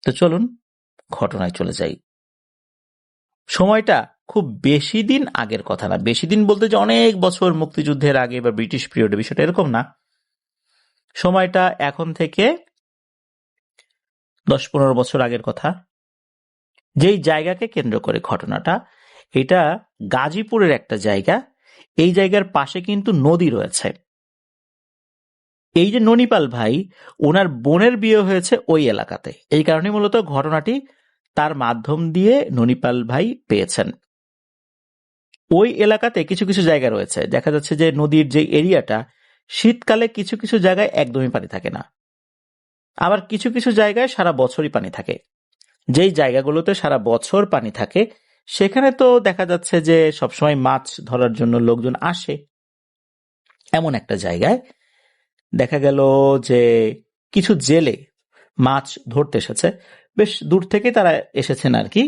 তো চলুন ঘটনায় চলে যাই। সময়টা খুব বেশি দিন আগের কথা না, বেশি দিন বলতে যে অনেক বছর মুক্তিযুদ্ধের আগে বা ব্রিটিশ পিরিয়ডে, বিষয়টা এরকম না। সময়টা এখন থেকে 10-15 বছর আগের কথা। যেই জায়গাকে কেন্দ্র করে ঘটনাটা, এটা গাজীপুরের একটা জায়গা। এই জায়গার পাশে কিন্তু নদী রয়েছে। এই যে ননিপাল ভাই, ওনার বোনের বিয়ে হয়েছে ওই এলাকাতে, এই কারণে মূলত ঘটনাটি তার মাধ্যম দিয়ে ননিপাল ভাই পেয়েছেন। ওই এলাকাতে কিছু কিছু জায়গা রয়েছে, দেখা যাচ্ছে যে নদীর যে এরিয়াটা, শীতকালে কিছু কিছু জায়গায় একদমই পানি থাকে না, আবার কিছু কিছু জায়গায় সারা বছরই পানি থাকে। যেই জায়গাগুলোতে সারা বছর পানি থাকে সেখানে তো দেখা যাচ্ছে যে সবসময় মাছ ধরার জন্য লোকজন আসে। এমন একটা জায়গায় দেখা গেল যে কিছু জেলে মাছ ধরতে এসেছে, বেশ দূর থেকে তারা এসেছেন আর কি।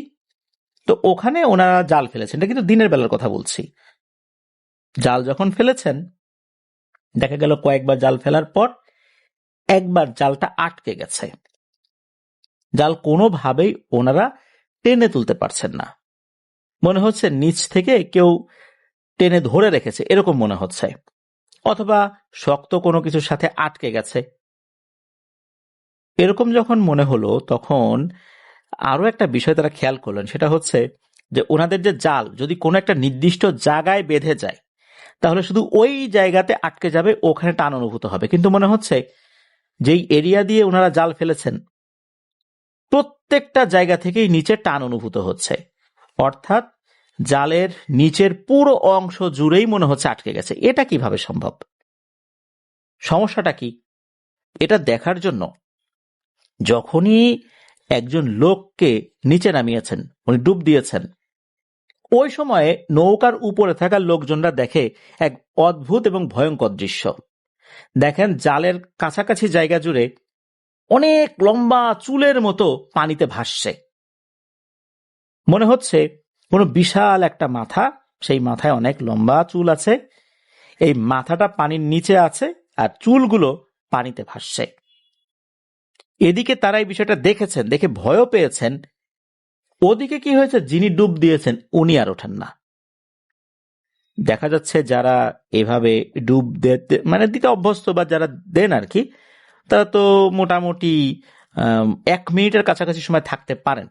তো ওখানে ওনারা জাল ফেলেছেন, এটা কিন্তু দিনের বেলার কথা বলছি। জাল যখন ফেলেছেন, দেখা গেল কয়েকবার জাল ফেলার পর একবার জালটা আটকে গেছে। জাল কোনোভাবেই ওনারা টেনে তুলতে পারছেন না, মনে হচ্ছে নিচ থেকে কেউ টেনে ধরে রেখেছে এরকম মনে হচ্ছে, অথবা শক্ত কোনো কিছুর সাথে আটকে গেছে। এরকম যখন মনে হলো তখন আরো একটা বিষয় তারা খেয়াল করলেন, সেটা হচ্ছে যে ওনাদের যে জাল যদি কোনো একটা নির্দিষ্ট জায়গায় বেঁধে যায় তাহলে শুধু ওই জায়গাতে আটকে যাবে, ওখানে টান অনুভূত হবে। কিন্তু মনে হচ্ছে যেই এরিয়া দিয়ে ওনারা জাল ফেলেছেন প্রত্যেকটা জায়গা থেকেই নিচে টান অনুভূত হচ্ছে, অর্থাৎ জালের নিচের পুরো অংশ জুড়েই মনে হচ্ছে আটকে গেছে। এটা কিভাবে সম্ভব? সমস্যাটা কি? এটা দেখার জন্য যখনই একজন লোককে নিচে নামিয়েছেন, উনি ডুব দিয়েছেন, ওই সময়ে নৌকার উপরে থাকা লোকজনরা দেখে এক অদ্ভুত এবং ভয়ঙ্কর দৃশ্য। দেখেন জালের কাছাকাছি জায়গা জুড়ে অনেক লম্বা চুলের মতো পানিতে ভাসছে। মনে হচ্ছে কোনো বিশাল একটা মাথা, সেই মাথায় অনেক লম্বা চুল আছে, এই মাথাটা পানির নিচে আছে আর চুলগুলো পানিতে ভাসছে। এদিকে তারা এই বিষয়টা দেখেছেন, দেখে ভয়ও পেয়েছেন। ওদিকে কি হয়েছে, যিনি ডুব দিয়েছেন উনি আর ওঠেন না। দেখা যাচ্ছে যারা এভাবে ডুব দিতে অভ্যস্ত বা যারা দেন আর কি, তারা তো মোটামুটি 1 মিনিটের কাছাকাছি সময় থাকতে পারেন।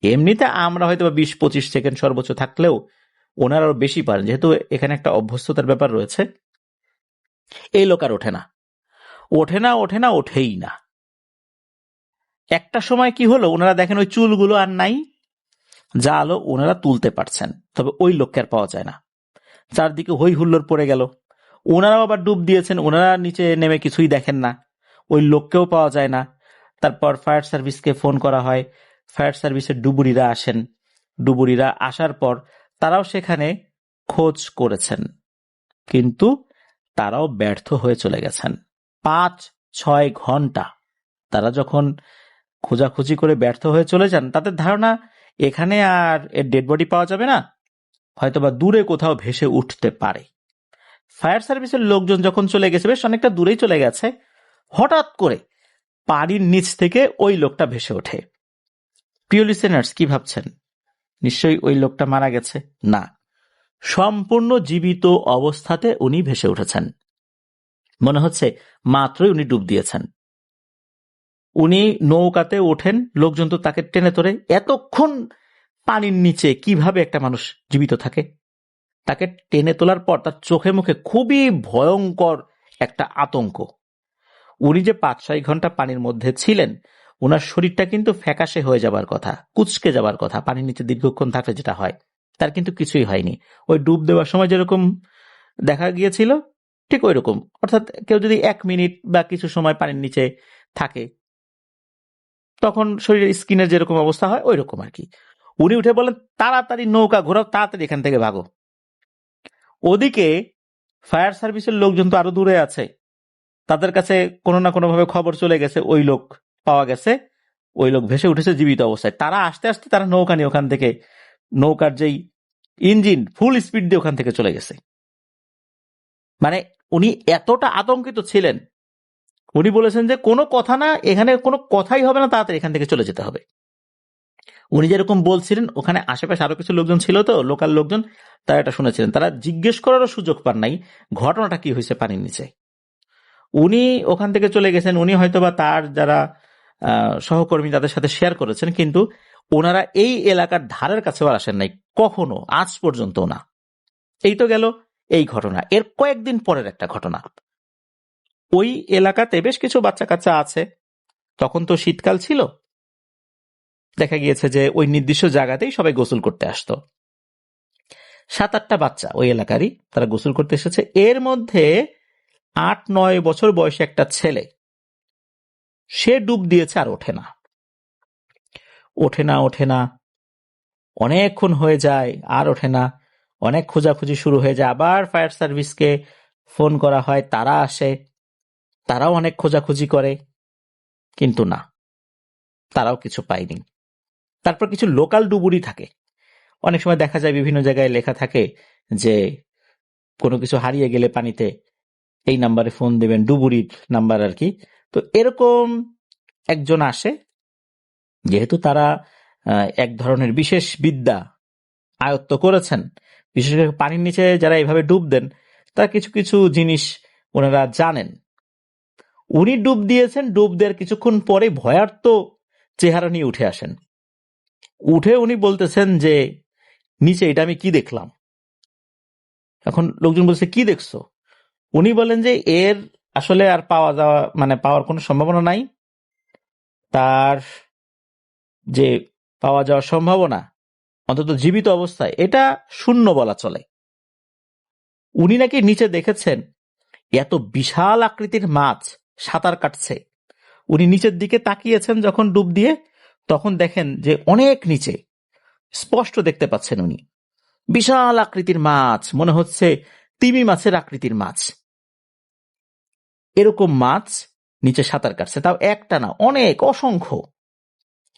এমনিতে আমরা হয়তো 20-25 সেকেন্ড সর্বোচ্চ থাকলেও ওনারা আরো বেশি পারেন, যেহেতু এখানে একটা অভ্যস্ততার ব্যাপার রয়েছে। এই লোক আর ওঠে না, ওঠে না, ওঠে না, ওঠেই না। একটা সময় কি হলো, ওনারা দেখেন ওই চুলগুলো আর নাই, যা আলো ওনারা তুলতে পারছেন, তবে ওই লোককে আর পাওয়া যায় না। চারদিকে হই হুল্লোড় পড়ে গেল। ওনারাও আবার ডুব দিয়েছেন, ওনারা নিচে নেমে কিছুই দেখেন না, ওই লোককেও পাওয়া যায় না। তারপর ফায়ার সার্ভিসকে ফোন করা হয়, ফায়ার সার্ভিসের ডুবুরিরা আসেন। ডুবুরিরা আসার পর তারাও সেখানে খোঁজ করেছেন, কিন্তু তারাও ব্যর্থ হয়ে চলে গেছেন। 5-6 ঘন্টা তারা যখন খোঁজাখুঁজি করে ব্যর্থ হয়ে চলে যান, তাদের ধারণা এখানে আর এর ডেড বডি পাওয়া যাবে না, হয়তোবা দূরে কোথাও ভেসে উঠতে পারে। ফায়ার সার্ভিসের লোকজন যখন চলে গেছে, বেশ অনেকটা দূরেই চলে গেছে, হঠাৎ করে পানির নিচ থেকে ওই লোকটা ভেসে ওঠে। প্রিয় লিসেনার্স, কি ভাবছেন? নিশ্চয়ই ওই লোকটা মারা গেছে? না, সম্পূর্ণ জীবিত অবস্থাতে উনি ভেসে উঠেছেন। মনে হচ্ছে মাত্রই উনি ডুব দিয়েছেন। উনি নৌকাতে ওঠেন, লোকজন তো তাকে টেনে ধরে। এতক্ষণ পানির নিচে কিভাবে একটা মানুষ জীবিত থাকে? তাকে টেনে তোলার পর তার চোখে মুখে খুবই ভয়ঙ্কর একটা আতঙ্ক। উনি যে 5-6 ঘন্টা পানির মধ্যে ছিলেন, ওনার শরীরটা কিন্তু ফ্যাকাশে হয়ে যাবার কথা, কুচকে যাবার কথা, পানির নিচে দীর্ঘক্ষণ থাকলে যেটা হয়। তার কিন্তু কিছুই হয়নি। ওই ডুব দেওয়ার সময় যেরকম দেখা গিয়েছিল ঠিক ওই রকম, অর্থাৎ কেউ যদি 1 মিনিট বা কিছু সময় পানির নিচে থাকে তখন শরীরের স্কিনের যেরকম অবস্থা হয় ওই রকম আর কি। উনি উঠে বলেন, তাড়াতাড়ি নৌকা ঘোরাও, তাড়াতাড়ি এখান থেকে ভাগো। ওদিকে ফায়ার সার্ভিসের লোকজন তো আরো দূরে আছে, তাদের কাছে কোনো না কোনো ভাবে খবর চলে গেছে ওই লোক পাওয়া গেছে, ওই লোক ভেসে উঠেছে জীবিত অবস্থায়। তারা আস্তে আস্তে তারা নৌকা নিয়ে ওখান থেকে, নৌকার যেই ইঞ্জিন ফুল স্পিড দিয়ে ওখান থেকে চলে গেছে। মানে উনি এতটা আতঙ্কিত ছিলেন, উনি বলেছেন যে কোনো কথা না, এখানে কোনো কথাই হবে না, তাড়াতাড়ি এখান থেকে চলে যেতে হবে। উনি যেরকম বলছিলেন ওখানে আশেপাশে আরো কিছু লোকজন ছিল, তো লোকাল লোকজন, তারা এটা শুনেছিলেন। তারা জিজ্ঞেস করারও সুযোগ পান নাই ঘটনাটা কি হয়েছে পানির নিচে। উনি ওখান থেকে চলে গেছেন। উনি হয়তোবা তার যারা সহকর্মী তাদের সাথে শেয়ার করেছেন, কিন্তু ওনারা এই এলাকার ধারের কাছেও আসেন নাই কখনো, আজ পর্যন্ত না। এই তো গেল এই ঘটনা। এর কয়েকদিন পরের একটা ঘটনা, ওই এলাকাতে বেশ কিছু বাচ্চা কাচ্চা আছে, তখন তো শীতকাল ছিল। দেখা গিয়েছে যে ওই নির্দিষ্ট জায়গাতেই সবাই গোসল করতে আসতো। 7-8টা বাচ্চা ওই এলাকারই, তারা গোসল করতে এসেছে। এর মধ্যে 8-9 বছর বয়সী একটা ছেলে, সে ডুব দিয়েছে আর ওঠে না, ওঠে না, ওঠে না, অনেকক্ষণ হয়ে যায় আর ওঠে না। অনেক খোঁজাখুঁজি শুরু হয়ে যায়, আবার ফায়ার সার্ভিসকে ফোন করা হয়, তারা আসে, তারাও অনেক খোঁজাখুঁজি করে, কিন্তু না, তারাও কিছু পায়নি। তারপর কিছু লোকাল ডুবুরি থাকে, অনেক সময় দেখা যায় বিভিন্ন জায়গায় লেখা থাকে যে কোনো কিছু হারিয়ে গেলে পানিতে এই নাম্বারে ফোন দেবেন, ডুবুরির নাম্বার আর কি। তো এরকম একজন আসে, যেহেতু তারা এক ধরনের বিশেষ বিদ্যা আয়ত্ত করেছেন, বিশেষ করে পানির নিচে যারা এইভাবে ডুব দেন, তারা কিছু কিছু জিনিস ওনারা জানেন। উনি ডুব দিয়েছেন, ডুব দেওয়ার কিছুক্ষণ পরে ভয়ার্ত চেহারা নিয়ে উঠে আসেন। উঠে উনি বলতেছেন যে নিচে এটা আমি কি দেখলাম। এখন লোকজন বলছে কি দেখছো? উনি বলেন যে এর আসলে আর পাওয়ার কোনো সম্ভাবনা নাই। তার যে পাওয়া যাওয়ার সম্ভাবনা, অন্তত জীবিত অবস্থায়, এটা শূন্য বলা চলে। উনি নাকি নিচে দেখেছেন এত বিশাল আকৃতির মাছ সাঁতার কাটছে। উনি নিচের দিকে তাকিয়েছেন যখন ডুব দিয়ে, তখন দেখেন যে অনেক নিচে স্পষ্ট দেখতে পাচ্ছেন উনি বিশাল আকৃতির মাছ, মনে হচ্ছে তিমি মাছের আকৃতির মাছ, এরকম মাছ নিচে সাঁতার কাটছে, তাও একটা না, অনেক, অসংখ্য।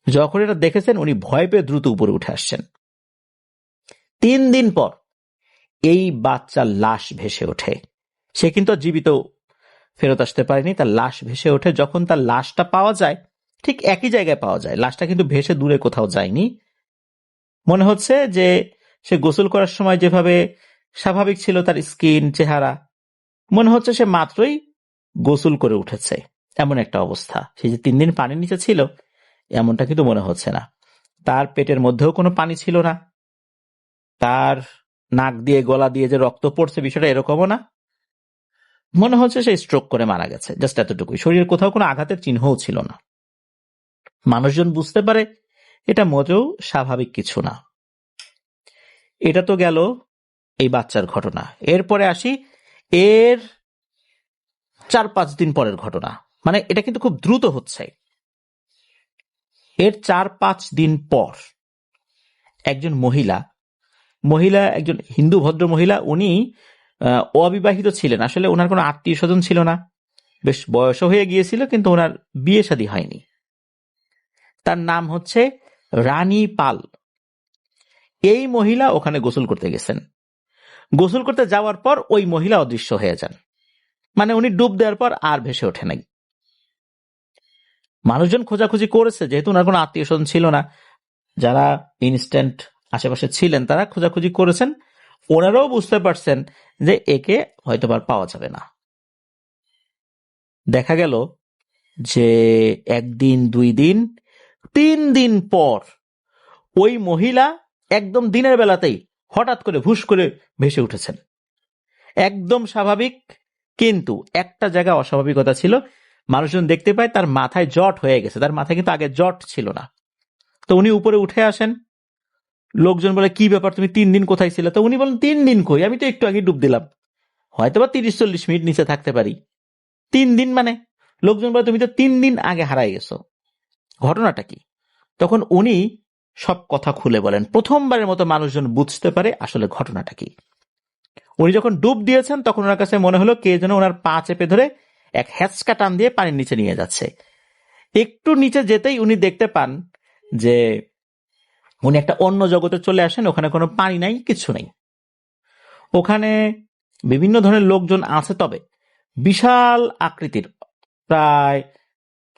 যখন এটা দেখেছেন উনি ভয় পেয়ে দ্রুত উপরে উঠে আসছেন। 3 দিন পর এই বাচ্চার লাশ ভেসে ওঠে। সে কিন্তু জীবিত ফেরত আসতে পারেনি, তার লাশ ভেসে ওঠে। যখন তার লাশটা পাওয়া যায়, ঠিক একই জায়গায় পাওয়া যায়, লাশটা কিন্তু ভেসে দূরে কোথাও যায়নি। মনে হচ্ছে যে সে গোসল করার সময় যেভাবে স্বাভাবিক ছিল তার স্কিন, চেহারা, মনে হচ্ছে সে মাত্রই গোসল করে উঠেছে, এমন একটা অবস্থা। সে যে 3 দিন পানির নিচে ছিল এমনটা কিন্তু মনে হচ্ছে না। তার পেটের মধ্যেও কোনো পানি ছিল না, তার নাক দিয়ে গলা দিয়ে যে রক্ত পড়ছে বিষয়টা এরকমও না। মনে হচ্ছে সে স্ট্রোক করে মারা গেছে, জাস্ট এতটুকুই। শরীরের কোথাও কোনো আঘাতের চিহ্নও ছিল না। মানুষজন বুঝতে পারে এটা মোটেও স্বাভাবিক কিছু না। এটা তো গেল এই বাচ্চার ঘটনা। এরপরে আসি এর 4-5 দিন পরের ঘটনা। মানে এটা কিন্তু খুব দ্রুত হচ্ছে। এর 4-5 দিন পর একজন একজন হিন্দু ভদ্র মহিলা, উনি অবিবাহিত ছিলেন। আসলে ওনার কোনো আত্মীয় স্বজন ছিল না, বেশ বয়সও হয়ে গিয়েছিল, কিন্তু ওনার বিয়ে শাদী হয়নি। তার নাম হচ্ছে রানী পাল। এই মহিলা ওখানে গোসল করতে গেছেন। গোসল করতে যাওয়ার পর ওই মহিলা অদৃশ্য হয়ে যান, মানে উনি ডুব দেওয়ার পর আর ভেসে ওঠে নাই। মানুষজন খোঁজাখুঁজি করেছে, যেহেতু ওনার কোনো আত্মীয় স্বজন ছিল না, যারা ইনস্ট্যান্ট আশেপাশে ছিলেন তারা খোঁজাখুঁজি করেছেন। ওনারাও বুঝতে পারছেন যে একে হয়তো আর পাওয়া যাবে না। দেখা গেল যে 1 দিন, 2 দিন, 3 দিন পর ওই মহিলা একদম দিনের বেলাতেই হঠাৎ করে ভুস করে ভেসে উঠেছেন, একদম স্বাভাবিক। কিন্তু একটা জায়গায় অস্বাভাবিকতা ছিল, মানুষজন দেখতে পায় তার মাথায় জট হয়ে গেছে। তার মাথায় কিন্তু আগে জট ছিল না। তো উনি উপরে উঠে আসেন, লোকজন বলে কি ব্যাপার, তুমি 3 দিন কোথায় ছিলে? তো উনি বলেন 3 দিন কই, আমি তো একটু আগে ডুব দিলাম, হয়তোবা 30-40 মিনিট নিচে থাকতে পারি, 3 দিন মানে? লোকজন বলে তুমি তো 3 দিন আগে হারাই গেছো, ঘটনাটা কি? তখন উনি সব কথা খুলে বলেন। প্রথমবারের মতো মানুষজন বুঝতে পারে আসলে ঘটনাটা কি। উনি যখন ডুব দিয়েছেন তখন ওনার কাছে মনে হলো কে যেন ওনার পা চেপে ধরে এক হ্যাচকা টান দিয়ে পানির নিচে নিয়ে যাচ্ছে। একটু নিচে যেতেই উনি দেখতে পান যে উনি একটা অন্য জগতে চলে আসেন। ওখানে কোনো পানি নাই, কিছু নেই। ওখানে বিভিন্ন ধরনের লোকজন আছে, তবে বিশাল আকৃতির প্রায়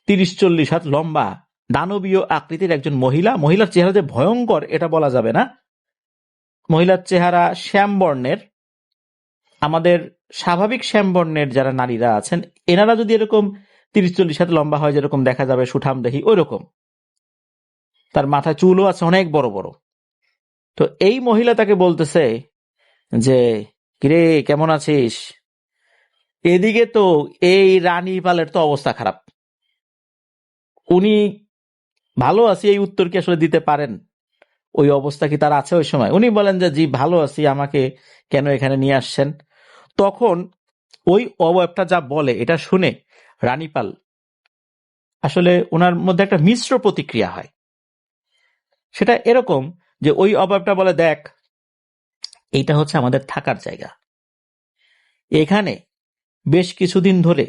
30-40 হাত লম্বা, দানবীয় আকৃতির একজন মহিলা। মহিলার চেহারা যে ভয়ঙ্কর এটা বলা যাবে না। মহিলার চেহারা শ্যামবর্ণের। আমাদের স্বাভাবিক শ্যামবর্ণের যারা নারীরা আছেন এনারা যদি এরকম 30-40 হাত লম্বা হয়, যেরকম দেখা যাবে সুঠাম দেহি ওই রকম। তার মাথায় চুলও আছে অনেক বড় বড়। তো এই মহিলা তাকে বলতেছে যে, কিরে কেমন আছিস? এদিকে তো এই রানী পালের তো অবস্থা খারাপ। উনি ভালো আছি এই উত্তর কি আসলে দিতে পারেন? ওই অবস্থা কি তার আছে ওই সময়? উনি বলেন যে জি ভালো আছি, আমাকে কেন এখানে নিয়ে আসছেন? তখন ওই অবয়বটা যা বলে এটা শুনে রানীপাল আসলে ওনার মধ্যে একটা মিশ্র প্রতিক্রিয়া হয়। সেটা এরকম যে ওই অবয়বটা বলে, দেখ এইটা হচ্ছে আমাদের থাকার জায়গা। এখানে বেশ কিছুদিন ধরে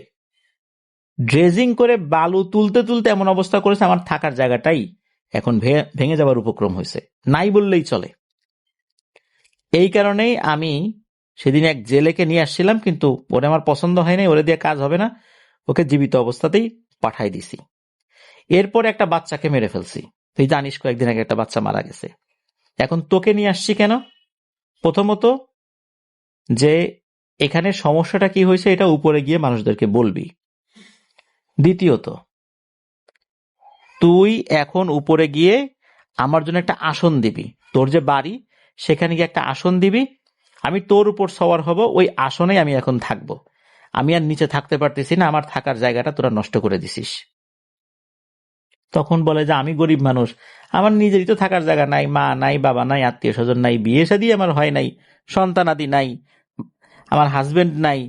ড্রেজিং করে বালু তুলতে তুলতে এমন অবস্থা করেছে আমার থাকার জায়গাটাই এখন ভেঙে যাবার উপক্রম হয়েছে, নাই বললেই চলে। এই কারণেই আমি সেদিন এক জেলেকে নিয়ে আসছিলাম, কিন্তু ওরে আমার পছন্দ হয় নাই, ওরে দিয়ে কাজ হবে না, ওকে জীবিত অবস্থাতেই পাঠাই দিছি। এরপর একটা বাচ্চাকে মেরে ফেলছি। তুই জানিস কয়েকদিন আগে একটা বাচ্চা মারা গেছে। এখন তোকে নিয়ে আসছি কেন? প্রথমত যে এখানে সমস্যাটা কি হয়েছে এটা উপরে গিয়ে মানুষদেরকে বলবি। দ্বিতীয়ত তুই এখন উপরে গিয়ে আমার জন্য একটা আসন দিবি। তোর যে বাড়ি সেখানে গিয়ে একটা আসন দিবি, আমি তোর উপর সওয়ার হব, ওই আসনেই আমি এখন থাকবো। আমি আর নিচে থাকতে পারতেছি না, আমার থাকার জায়গাটা তোরা নষ্ট করে দিছিস। তখন বলে যে আমি গরিব মানুষ, আমার নিজেরই তো থাকার জায়গা নাই, মা নাই, বাবা নাই, আত্মীয় স্বজন নাই, বিয়ে শাদী আমার হয় নাই, সন্তানাদি নাই, আমার হাজবেন্ড নাই,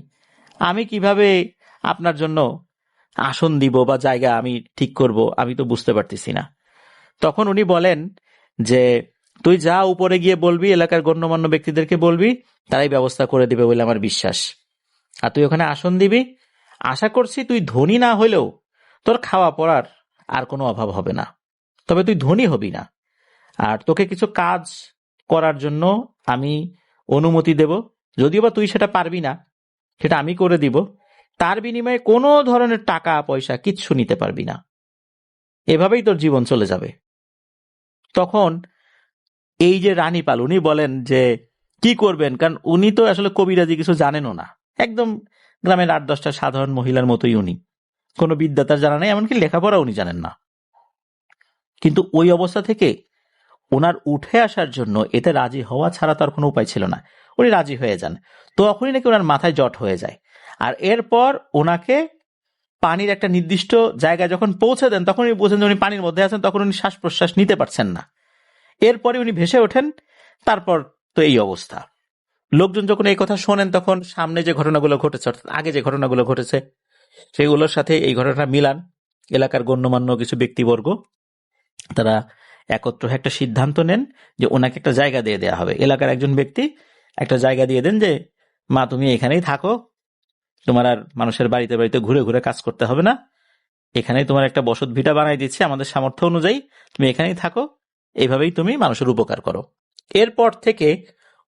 আমি কিভাবে আপনার জন্য আসন দিব বা জায়গা আমি ঠিক করব, আমি তো বুঝতে পারতেছি না। তখন উনি বলেন যে তুই যা উপরে গিয়ে বলবি, এলাকার গণ্যমান্য ব্যক্তিদেরকে বলবি, তারাই ব্যবস্থা করে দিবে বলে আমার বিশ্বাস। আর তুই ওখানে আসন দিবি, আশা করছি তুই ধনী না হলেও তোর খাওয়া পড়ার আর কোনো অভাব হবে না। তবে তুই ধনী হবি না। আর তোকে কিছু কাজ করার জন্য আমি অনুমতি দেব, যদিও বা তুই সেটা পারবি না, সেটা আমি করে দিব। তার বিনিময়ে কোনো ধরনের টাকা পয়সা কিচ্ছু নিতে পারবি না। এভাবেই তোর জীবন চলে যাবে। তখন এই যে রানীপাল উনি বলেন যে কি করবেন, কারণ উনি তো আসলে কবিরাজি কিছু জানেনও না, একদম গ্রামের 8-10টা সাধারণ মহিলার মতোই উনি, কোনো বিদ্যা তার জানা নেই, এমনকি লেখাপড়া উনি জানেন না। কিন্তু ওই অবস্থা থেকে ওনার উঠে আসার জন্য এতে রাজি হওয়া ছাড়া তার কোনো উপায় ছিল না। উনি রাজি হয়ে যান, তখনই নাকি ওনার মাথায় জট হয়ে যায়। আর এরপর ওনাকে পানির একটা নির্দিষ্ট জায়গায় যখন পৌঁছে দেন, তখন উনি বোঝেন যে উনি পানির মধ্যে আছেন, তখন উনি শ্বাস প্রশ্বাস নিতে পারছেন না। এরপরে উনি ভেসে ওঠেন। তারপর তো এই অবস্থা। লোকজন যখন এই কথা শোনেন তখন সামনে যে ঘটনাগুলো ঘটেছে, অর্থাৎ আগে যে ঘটনাগুলো ঘটেছে সেগুলোর সাথে এই ঘটনা মিলান। এলাকার গণ্যমান্য কিছু ব্যক্তিবর্গ তারা একত্র হয়ে একটা সিদ্ধান্ত নেন যে ওনাকে একটা জায়গা দিয়ে দেওয়া হবে। এলাকার একজন ব্যক্তি একটা জায়গা দিয়ে দেন যে মা তুমি এখানেই থাকো, তোমার আর মানুষের বাড়িতে বাড়িতে ঘুরে ঘুরে কাজ করতে হবে না, এখানেই তোমার একটা বসত ভিটা বানাই দিচ্ছে আমাদের সামর্থ্য অনুযায়ী, তুমি এখানেই থাকো, এইভাবেই তুমি মানুষের উপকার করো। এরপর থেকে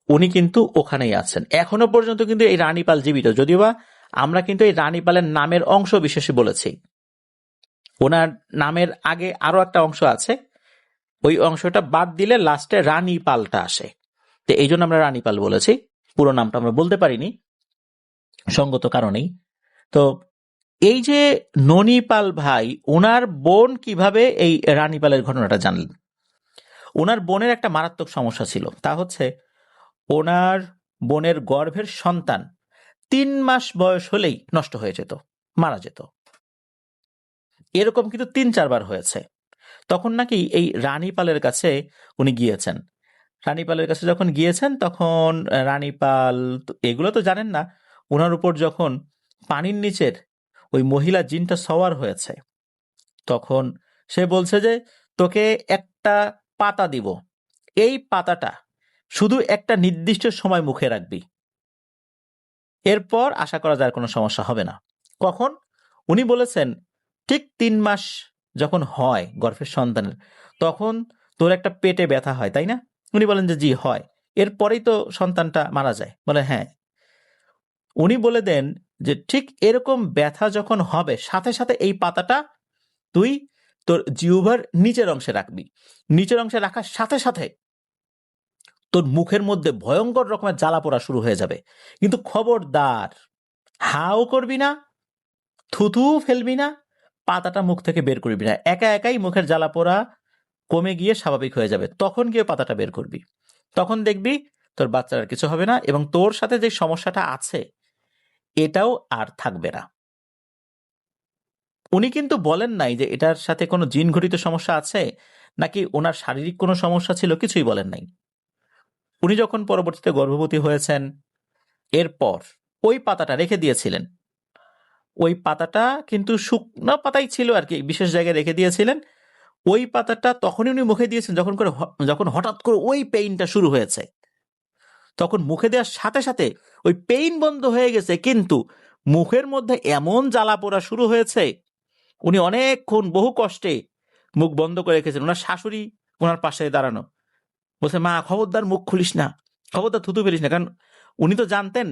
উনি কিন্তু ওখানেই আছেন এখনো পর্যন্ত। কিন্তু এই রানীপাল জীবিত, যদিও বা আমরা কিন্তু এই রানীপালের নামের অংশ বিশেষে বলেছি। ওনার নামের আগে আরো একটা অংশ আছে, ওই অংশটা বাদ দিলে লাস্টে রানীপালটা আসে, তো এই জন্য আমরা রানীপাল বলেছি, পুরো নামটা আমরা বলতে পারিনি সঙ্গত কারণেই। তো এই যে ননিপাল ভাই, ওনার বোন কিভাবে এই রানীপালের ঘটনাটা জানলেন? ওনার বোনের একটা মারাত্মক সমস্যা ছিল, তা হচ্ছে ওনার বোনের গর্ভের সন্তান 3 মাস বয়স হলেই নষ্ট হয়ে যেত, মারা যেত। এরকম কিন্তু 3-4 বার হয়েছে। তখন নাকি এই রানীপালের কাছে উনি গিয়েছেন। রানীপালের কাছে যখন গিয়েছেন তখন রানীপাল এগুলো তো জানেন না, ওনার উপর যখন পানির নিচের ওই মহিলা জিনটা সওয়ার হয়েছে, তখন সে বলছে যে তোকে একটা পাতা দিব, এই পাতাটা শুধু একটা নির্দিষ্ট সময় মুখে রাখবি, এরপর আশা করা যায় কোনো সমস্যা হবে না। কখন? উনি বলেছেন ঠিক 3 মাস যখন হয় গর্ভের সন্তানের, তখন তোর একটা পেটে ব্যথা হয় তাই না? উনি বলেন যে জি হয়। এরপরেই তো সন্তানটা মারা যায়। বলে হ্যাঁ। উনি বলে দেন যে ঠিক এরকম ব্যথা যখন হবে সাথে সাথে এই পাতাটা তুই তোর জিহ্বার নিচের অংশে রাখবি। নিচের অংশে রাখার সাথে সাথে তোর মুখের মধ্যে ভয়ঙ্কর রকমের জ্বালা পোড়া শুরু হয়ে যাবে। কিন্তু খবরদার হাও করবি না, থুথু ফেলবি না, পাতাটা মুখ থেকে বের করবি না। একা একাই মুখের জ্বালা পোড়া কমে গিয়ে স্বাভাবিক হয়ে যাবে, তখন গিয়ে পাতাটা বের করবি। তখন দেখবি তোর বাচ্চার আর কিছু হবে না, এবং তোর সাথে যে সমস্যাটা আছে এটাও আর থাকবে না। উনি কিন্তু বলেন নাই যে এটার সাথে কোনো জিন ঘটিত সমস্যা আছে নাকি ওনার শারীরিক কোনো সমস্যা ছিল, কিছুই বলেন নাই। উনি যখন পরবর্তীতে গর্ভবতী হয়েছেন এরপর ওই পাতাটা রেখে দিয়েছিলেন। ওই পাতাটা কিন্তু শুকনো পাতাই ছিল আর কি, বিশেষ জায়গায় রেখে দিয়েছিলেন। ওই পাতাটা তখনই উনি মুখে দিয়েছেন যখন হঠাৎ করে ওই পেইনটা শুরু হয়েছে। তখন মুখে দেওয়ার সাথে সাথে ওই পেইন বন্ধ হয়ে গেছে, কিন্তু মুখের মধ্যে এমন জ্বালা পোড়া শুরু হয়েছে, উনি অনেকক্ষণ বহু কষ্টে মুখ বন্ধ করে রেখেছেন। ওনার শাশুড়ি ওনার পাশে দাঁড়ানো, বলছে মা খবরদার মুখ খুলিস না, খবরদার থুতু ফেলিস না। কারণ উনি তো জানতেন,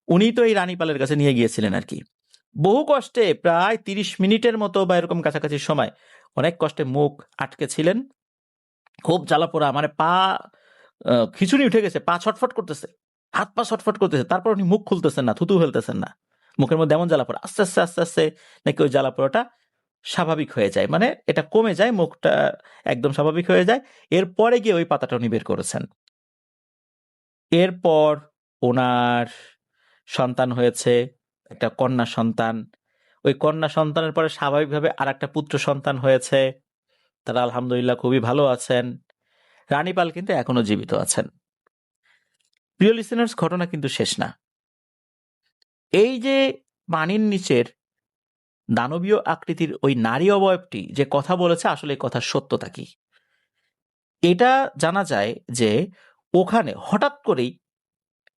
উনি তো এই রানীপালের কাছে নিয়ে গিয়েছিলেন আর কি। বহু কষ্টে প্রায় 30 মিনিটের মতো বা এরকম কাছাকাছি সময় অনেক কষ্টে মুখ আটকে ছিলেন। খুব জ্বালা পোড়া, মানে পা খিচুড়ি উঠে গেছে, পা ছটফট করতেছে, হাত পা ছটফট করতেছে, তারপর উনি মুখ খুলতেছেন না, থুতু ফেলতেছেন না। মুখের মধ্যে এমন জ্বালা পোড়া, আস্তে আস্তে আস্তে আস্তে নাকি ওই জ্বালা পোড়াটা স্বাভাবিক হয়ে যায়, মানে এটা কমে যায়, মুখটা একদম স্বাভাবিক হয়ে যায়। এরপরে গিয়ে ওই পাতাটা উনি বের করেছেন। এরপর ওনার সন্তান হয়েছে, একটা কন্যা সন্তান। ওই কন্যা সন্তানের পরে স্বাভাবিকভাবে আর একটা পুত্র সন্তান হয়েছে। তারা আলহামদুলিল্লাহ খুবই ভালো আছেন। রানীপাল কিন্তু এখনো জীবিত আছেন। প্রিয় লিসেনার্স, ঘটনা কিন্তু শেষ না। এই যে পানির নিচের দানবীয় আকৃতির ওই নারী অবয়বটি যে কথা বলেছে, আসলে এই কথার সত্যতা কি, এটা জানা যায় যে ওখানে হঠাৎ করেই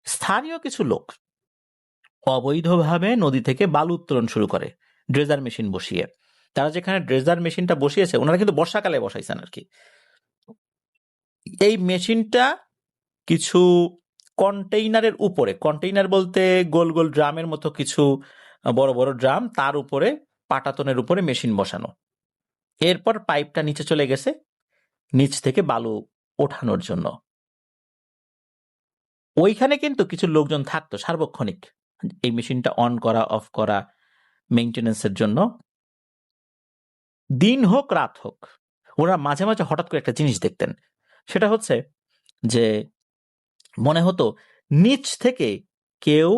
স্থানীয় কিছু লোক অবৈধভাবে নদী থেকে বালু উত্তোলন শুরু করে ড্রেজার মেশিন বসিয়ে। তারা যেখানে ড্রেজার মেশিনটা বসিয়েছে, ওনারা কিন্তু বর্ষাকালে বসাইছেন আর কি। এই মেশিনটা কিছু কন্টেইনারের উপরে, কন্টেইনার বলতে গোল গোল ড্রামের মতো কিছু বড় বড় ড্রাম, তার উপরে পাটাতনের উপরে মেশিন বসানো। এরপর পাইপটা নিচে চলে গেছে নিচ থেকে বালু ওঠানোর জন্য। ওইখানে কিন্তু কিছু লোকজন থাকতো সার্বক্ষণিক, এই মেশিনটা অন করা অফ করা, মেইনটেনেন্সের জন্য। দিন হোক রাত হোক, ওরা মাঝে মাঝে হঠাৎ করে একটা জিনিস দেখতেন। সেটা হচ্ছে যে মনে হতো নিচ থেকে কেউ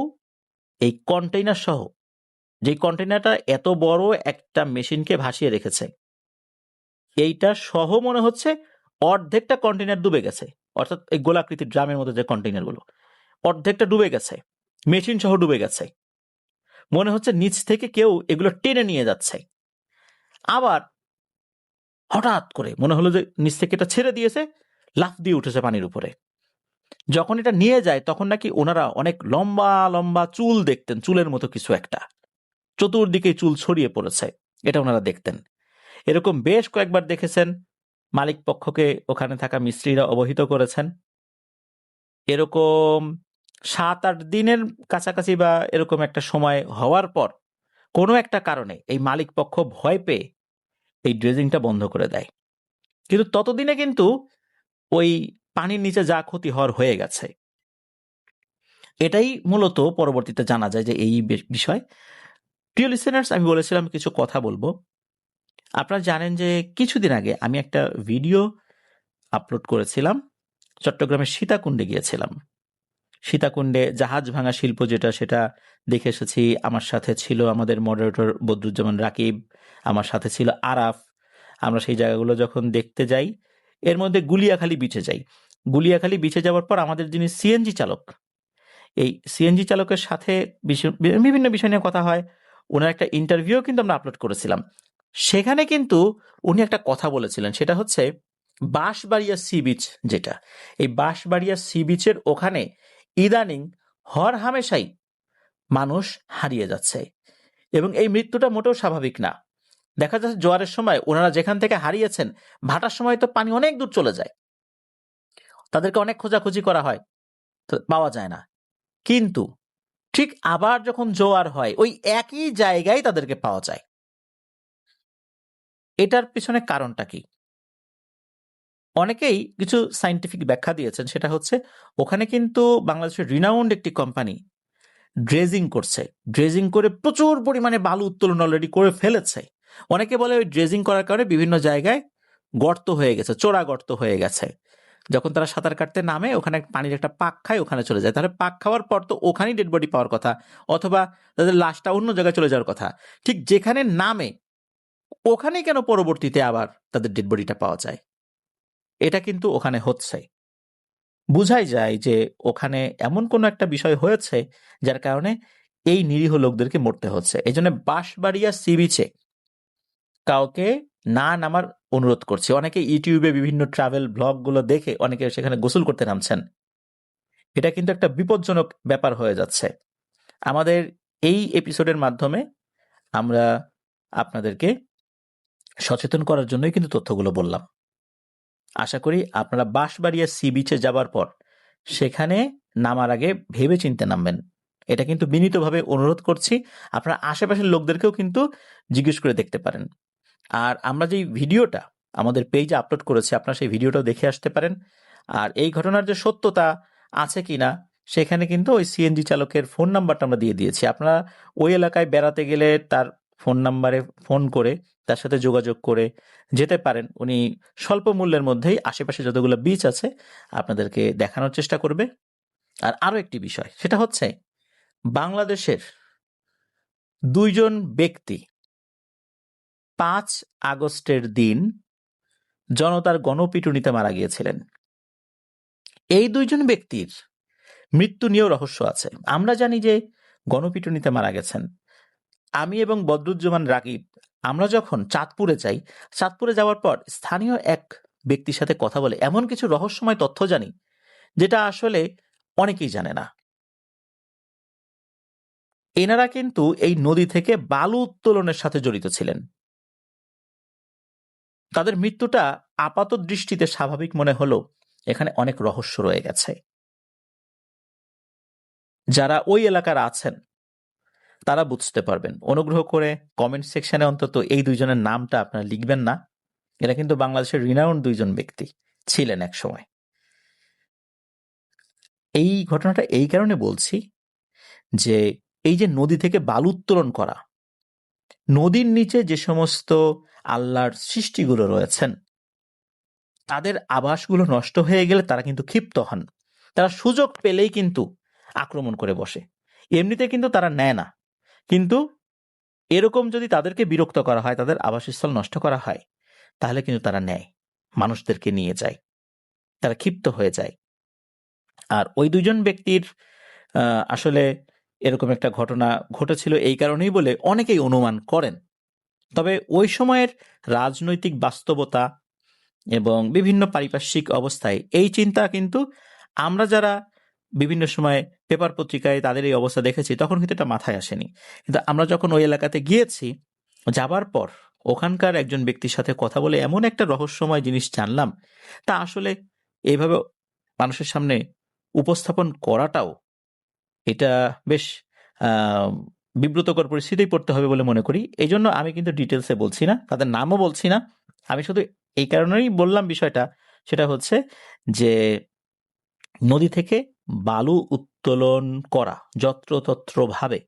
এই কন্টেইনার সহ, যে কন্টেইনারটা এত বড় একটা মেশিনকে ভাসিয়ে রেখেছে, এইটা সহ মনে হচ্ছে অর্ধেকটা কন্টেইনার ডুবে গেছে। অর্থাৎ এই গোলাকৃতির ড্রামের মধ্যে যে কন্টেইনারগুলো, অর্ধেকটা ডুবে গেছে, মেশিন সহ ডুবে গেছে। মনে হচ্ছে নিচ থেকে কেউ এগুলো টেনে নিয়ে যাচ্ছে। আবার হঠাৎ করে মনে হলো যে নিচ থেকে এটা ছেড়ে দিয়েছে, লাফ দিয়ে উঠেছে পানির উপরে। যখন এটা নিয়ে যায় তখন নাকি ওনারা অনেক লম্বা লম্বা চুল দেখতেন, চুলের মতো কিছু একটা, চতুর্দিকে চুল ছড়িয়ে পড়েছে, এটা ওনারা দেখতেন। এরকম বেশ কয়েকবার দেখেছেন। মালিক পক্ষকে ওখানে থাকা মিস্ত্রিরা অবহিত করেছেন। এরকম 7-8 দিনের কাছাকাছি বা এরকম একটা সময় হওয়ার পর কোনো একটা কারণে এই মালিক পক্ষ ভয় পেয়ে এই ড্রেজিংটা বন্ধ করে দেয়। কিন্তু ততদিনে কিন্তু ওই পানির নিচে যা ক্ষতি হওয়ার হয়ে গেছে। এটাই মূলত পরবর্তীতে জানা যায় যে এই বিষয়। প্রিয় লিসেনার্স, আমি বলেছিলাম কিছু কথা বলবো। আপনারা জানেন যে কিছুদিন আগে আমি একটা ভিডিও আপলোড করেছিলাম, চট্টগ্রামের সীতাকুণ্ডে গিয়েছিলাম। সীতাকুণ্ডে জাহাজ ভাঙা শিল্প যেটা, সেটা দেখে এসেছি। আমার সাথে ছিল আমাদের মডারেটর বদরুজ্জামান রাকিব, আমার সাথে ছিল আরাফ। আমরা সেই জায়গাগুলো যখন দেখতে যাই, এর মধ্যে গুলিয়াখালী বিচে যাই। গুলিয়াখালী বিচে যাওয়ার পর আমাদের যিনি সিএনজি চালক, এই সিএনজি চালকের সাথে বিভিন্ন বিষয় নিয়ে কথা হয়। ওনার একটা ইন্টারভিউ কিন্তু আমরা আপলোড করেছিলাম। সেখানে কিন্তু উনি একটা কথা বলেছিলেন, সেটা হচ্ছে বাঁশবাড়িয়া সি বিচ, যেটা এই বাঁশবাড়িয়া সি বিচের ওখানে ইদানিং হর হামেশাই মানুষ হারিয়ে যাচ্ছে, এবং এই মৃত্যুটা মোটেও স্বাভাবিক না। দেখা যাচ্ছে জোয়ারের সময় ওনারা যেখান থেকে হারিয়েছেন, ভাটার সময় তো পানি অনেক দূর চলে যায়, তাদেরকে অনেক খোঁজাখুঁজি করা হয়, তো পাওয়া যায় না। কিন্তু ঠিক আবার যখন জোয়ার হয় ওই একই জায়গায় তাদেরকে পাওয়া যায়। এটার পিছনে কারণটা কি? অনেকেই কিছু সায়েন্টিফিক ব্যাখ্যা দিয়েছেন, সেটা হচ্ছে ওখানে কিন্তু বাংলাদেশের রিনাউন্ড একটি কোম্পানি ড্রেজিং করছে, ড্রেজিং করে প্রচুর পরিমাণে বালু উত্তোলন অলরেডি করে ফেলেছে। অনেকে বলে ওই ড্রেজিং করার কারণে বিভিন্ন জায়গায় গর্ত হয়ে গেছে, চোরা গর্ত হয়ে গেছে। যখন তারা সাঁতার কাটতে নামে ওখানে পানির একটা পাক খায়, ওখানে চলে যায়। তাহলে পাক খাওয়ার পর তো ওখানেই ডেড বডি পাওয়ার কথা, অথবা তাদের লাশটা অন্য জায়গায় চলে যাওয়ার কথা। ঠিক যেখানে নামে ওখানেই কেন পরবর্তীতে আবার তাদের ডেড বডিটা পাওয়া যায়? এটা কিন্তু ওখানে হচ্ছে। বুঝাই যায় যে ওখানে এমন কোনো একটা বিষয় হয়েছে যার কারণে এই নিরীহ লোকদেরকে মরতে হচ্ছে। এই জন্য বাঁশবাড়িয়া সি বিচে কাউকে না নামার অনুরোধ করছি। অনেকে ইউটিউবে বিভিন্ন ট্রাভেল ব্লগগুলো দেখে অনেকে সেখানে গোসল করতে নামছেন। এটা কিন্তু একটা বিপজ্জনক ব্যাপার হয়ে যাচ্ছে। আমাদের এই এপিসোডের মাধ্যমে আমরা আপনাদেরকে সচেতন করার জন্যই কিন্তু তথ্যগুলো বললাম। আশা করি আপনারা বাঁশবাড়িয়া সি বিচে যাবার পর সেখানে নামার আগে ভেবে চিন্তে নামবেন। এটা কিন্তু বিনীতভাবে অনুরোধ করছি। আপনারা আশেপাশের লোকদেরকেও কিন্তু জিজ্ঞেস করে দেখতে পারেন। আর আমরা যেই ভিডিওটা আমাদের পেজে আপলোড করেছি, আপনারা সেই ভিডিওটাও দেখে আসতে পারেন। আর এই ঘটনার যে সত্যতা আছে কিনা সেখানে কিন্তু ওই সিএনজি চালকের ফোন নাম্বারটা আমরা দিয়ে দিয়েছি। আপনারা ওই এলাকায় বেড়াতে গেলে তার ফোন নাম্বারে ফোন করে তার সাথে যোগাযোগ করে যেতে পারেন। উনি স্বল্প মূল্যের মধ্যেই আশেপাশে যতগুলো বিচ আছে আপনাদেরকে দেখানোর চেষ্টা করবে। আর আরো একটি বিষয়, সেটা হচ্ছে বাংলাদেশের দুইজন ব্যক্তি 5 আগস্টের দিন জনতার গণপিটুনিতে মারা গিয়েছিলেন। এই দুইজন ব্যক্তির মৃত্যু নিয়েও রহস্য আছে। আমরা জানি যে গণপিটুনিতে মারা গেছেন। আমি এবং বদরুজ্জামান রাগিব আমরা যখন চাঁদপুরে যাই, চাঁদপুরে যাওয়ার পর স্থানীয় এক ব্যক্তির সাথে কথা বলে এমন কিছু রহস্যময় তথ্য জানি যেটা আসলে অনেকেই জানে না। এনারা কিন্তু এই নদী থেকে বালু উত্তোলনের সাথে জড়িত ছিলেন। তাদের মৃত্যুটা আপাত দৃষ্টিতে স্বাভাবিক মনে হলেও এখানে অনেক রহস্য রয়ে গেছে। যারা ওই এলাকার আছেন তারা বুঝতে পারবেন। অনুগ্রহ করে কমেন্ট সেকশনে অন্তত এই দুইজনের নামটা আপনারা লিখবেন না। এরা কিন্তু বাংলাদেশের রিনাউন্ড দুইজন ব্যক্তি ছিলেন এক সময়। এই ঘটনাটা এই কারণে বলছি যে এই যে নদী থেকে বালু উত্তোলন করা, নদীর নিচে যে সমস্ত আল্লাহর সৃষ্টিগুলো রয়েছেন তাদের আবাসগুলো নষ্ট হয়ে গেলে তারা কিন্তু ক্ষিপ্ত হন। তারা সুযোগ পেলেই কিন্তু আক্রমণ করে বসে। এমনিতে কিন্তু তারা নেয় না, কিন্তু এরকম যদি তাদেরকে বিরক্ত করা হয়, তাদের আবাসস্থল নষ্ট করা হয়, তাহলে কিন্তু তারা নেয়, মানুষদেরকে নিয়ে যায়, তারা ক্ষিপ্ত হয়ে যায়। আর ওই দুজন ব্যক্তির আসলে এরকম একটা ঘটনা ঘটেছিল এই কারণেই বলে অনেকেই অনুমান করেন। তবে ওই সময়ের রাজনৈতিক বাস্তবতা এবং বিভিন্ন পারিপার্শ্বিক অবস্থায় এই চিন্তা কিন্তু আমরা যারা বিভিন্ন সময় পেপার পত্রিকায় তাদের এই অবস্থা দেখেছি তখন কিন্তু এটা মাথায় আসেনি। কিন্তু আমরা যখন ওই এলাকাতে গিয়েছি, যাবার পর ওখানকার একজন ব্যক্তির সাথে কথা বলে এমন একটা রহস্যময় জিনিস জানলাম, তা আসলে এইভাবে মানুষের সামনে উপস্থাপন করাটাও এটা বেশ আহ, বিব্রতকর পরিস্থিতিই পড়তে হবে বলে মনে করি। এই জন্য আমি কিন্তু ডিটেলসে বলছি না, তাদের নামও বলছি না। আমি শুধু এই কারণেই বললাম বিষয়টা, সেটা হচ্ছে যে নদী থেকে বালু উত্তোলন করা যত্রতত্র ভাবে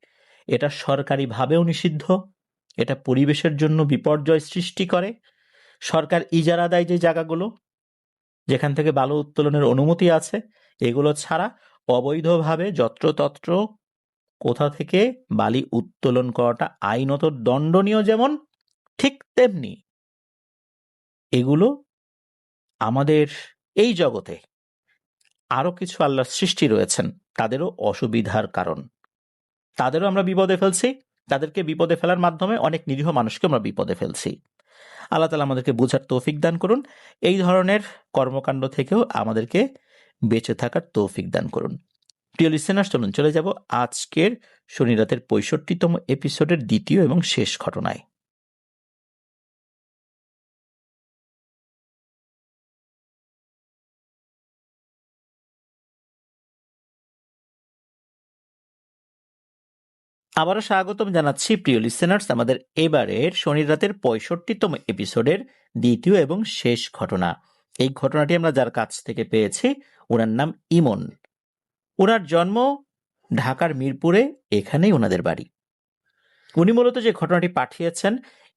এটা সরকারিভাবেও নিষিদ্ধ। এটা পরিবেশের জন্য বিপর্যয় সৃষ্টি করে। সরকার ইজারা দেয় যে জায়গাগুলো যেখান থেকে বালু উত্তোলনের অনুমতি আছে, এগুলো ছাড়া অবৈধভাবে যত্রতত্র কোথা থেকে বালি উত্তোলন করাটা আইনত দণ্ডনীয়, যেমন ঠিক তেমনি এগুলো আমাদের এই জগতে আরো কিছু আল্লাহর সৃষ্টি রয়েছেন, তাদেরও অসুবিধার কারণ। তাদেরও আমরা বিপদে ফেলছি, তাদেরকে বিপদে ফেলার মাধ্যমে অনেক নিরীহ মানুষকে আমরা বিপদে ফেলছি। আল্লাহ তাআলা আমাদেরকে বোঝার তৌফিক দান করুন। এই ধরনের কর্মকাণ্ড থেকেও আমাদেরকে বেঁচে থাকার তৌফিক দান করুন। প্রিয় লিসেনার, চলুন চলে যাব আজকের শনি রাতের 65তম এপিসোডের দ্বিতীয় এবং শেষ ঘটনায়। আবারও স্বাগতম জানাচ্ছি প্রিয় লিসেনার্স আমাদের এবারের শনির রাতের 65তম এপিসোডের দ্বিতীয় এবং শেষ ঘটনা। এই ঘটনাটি আমরা যার কাছ থেকে পেয়েছি ওনার নাম ইমন। ওনার জন্ম ঢাকার মিরপুরে, এখানেই ওনাদের বাড়ি। উনি মূলত যে ঘটনাটি পাঠিয়েছেন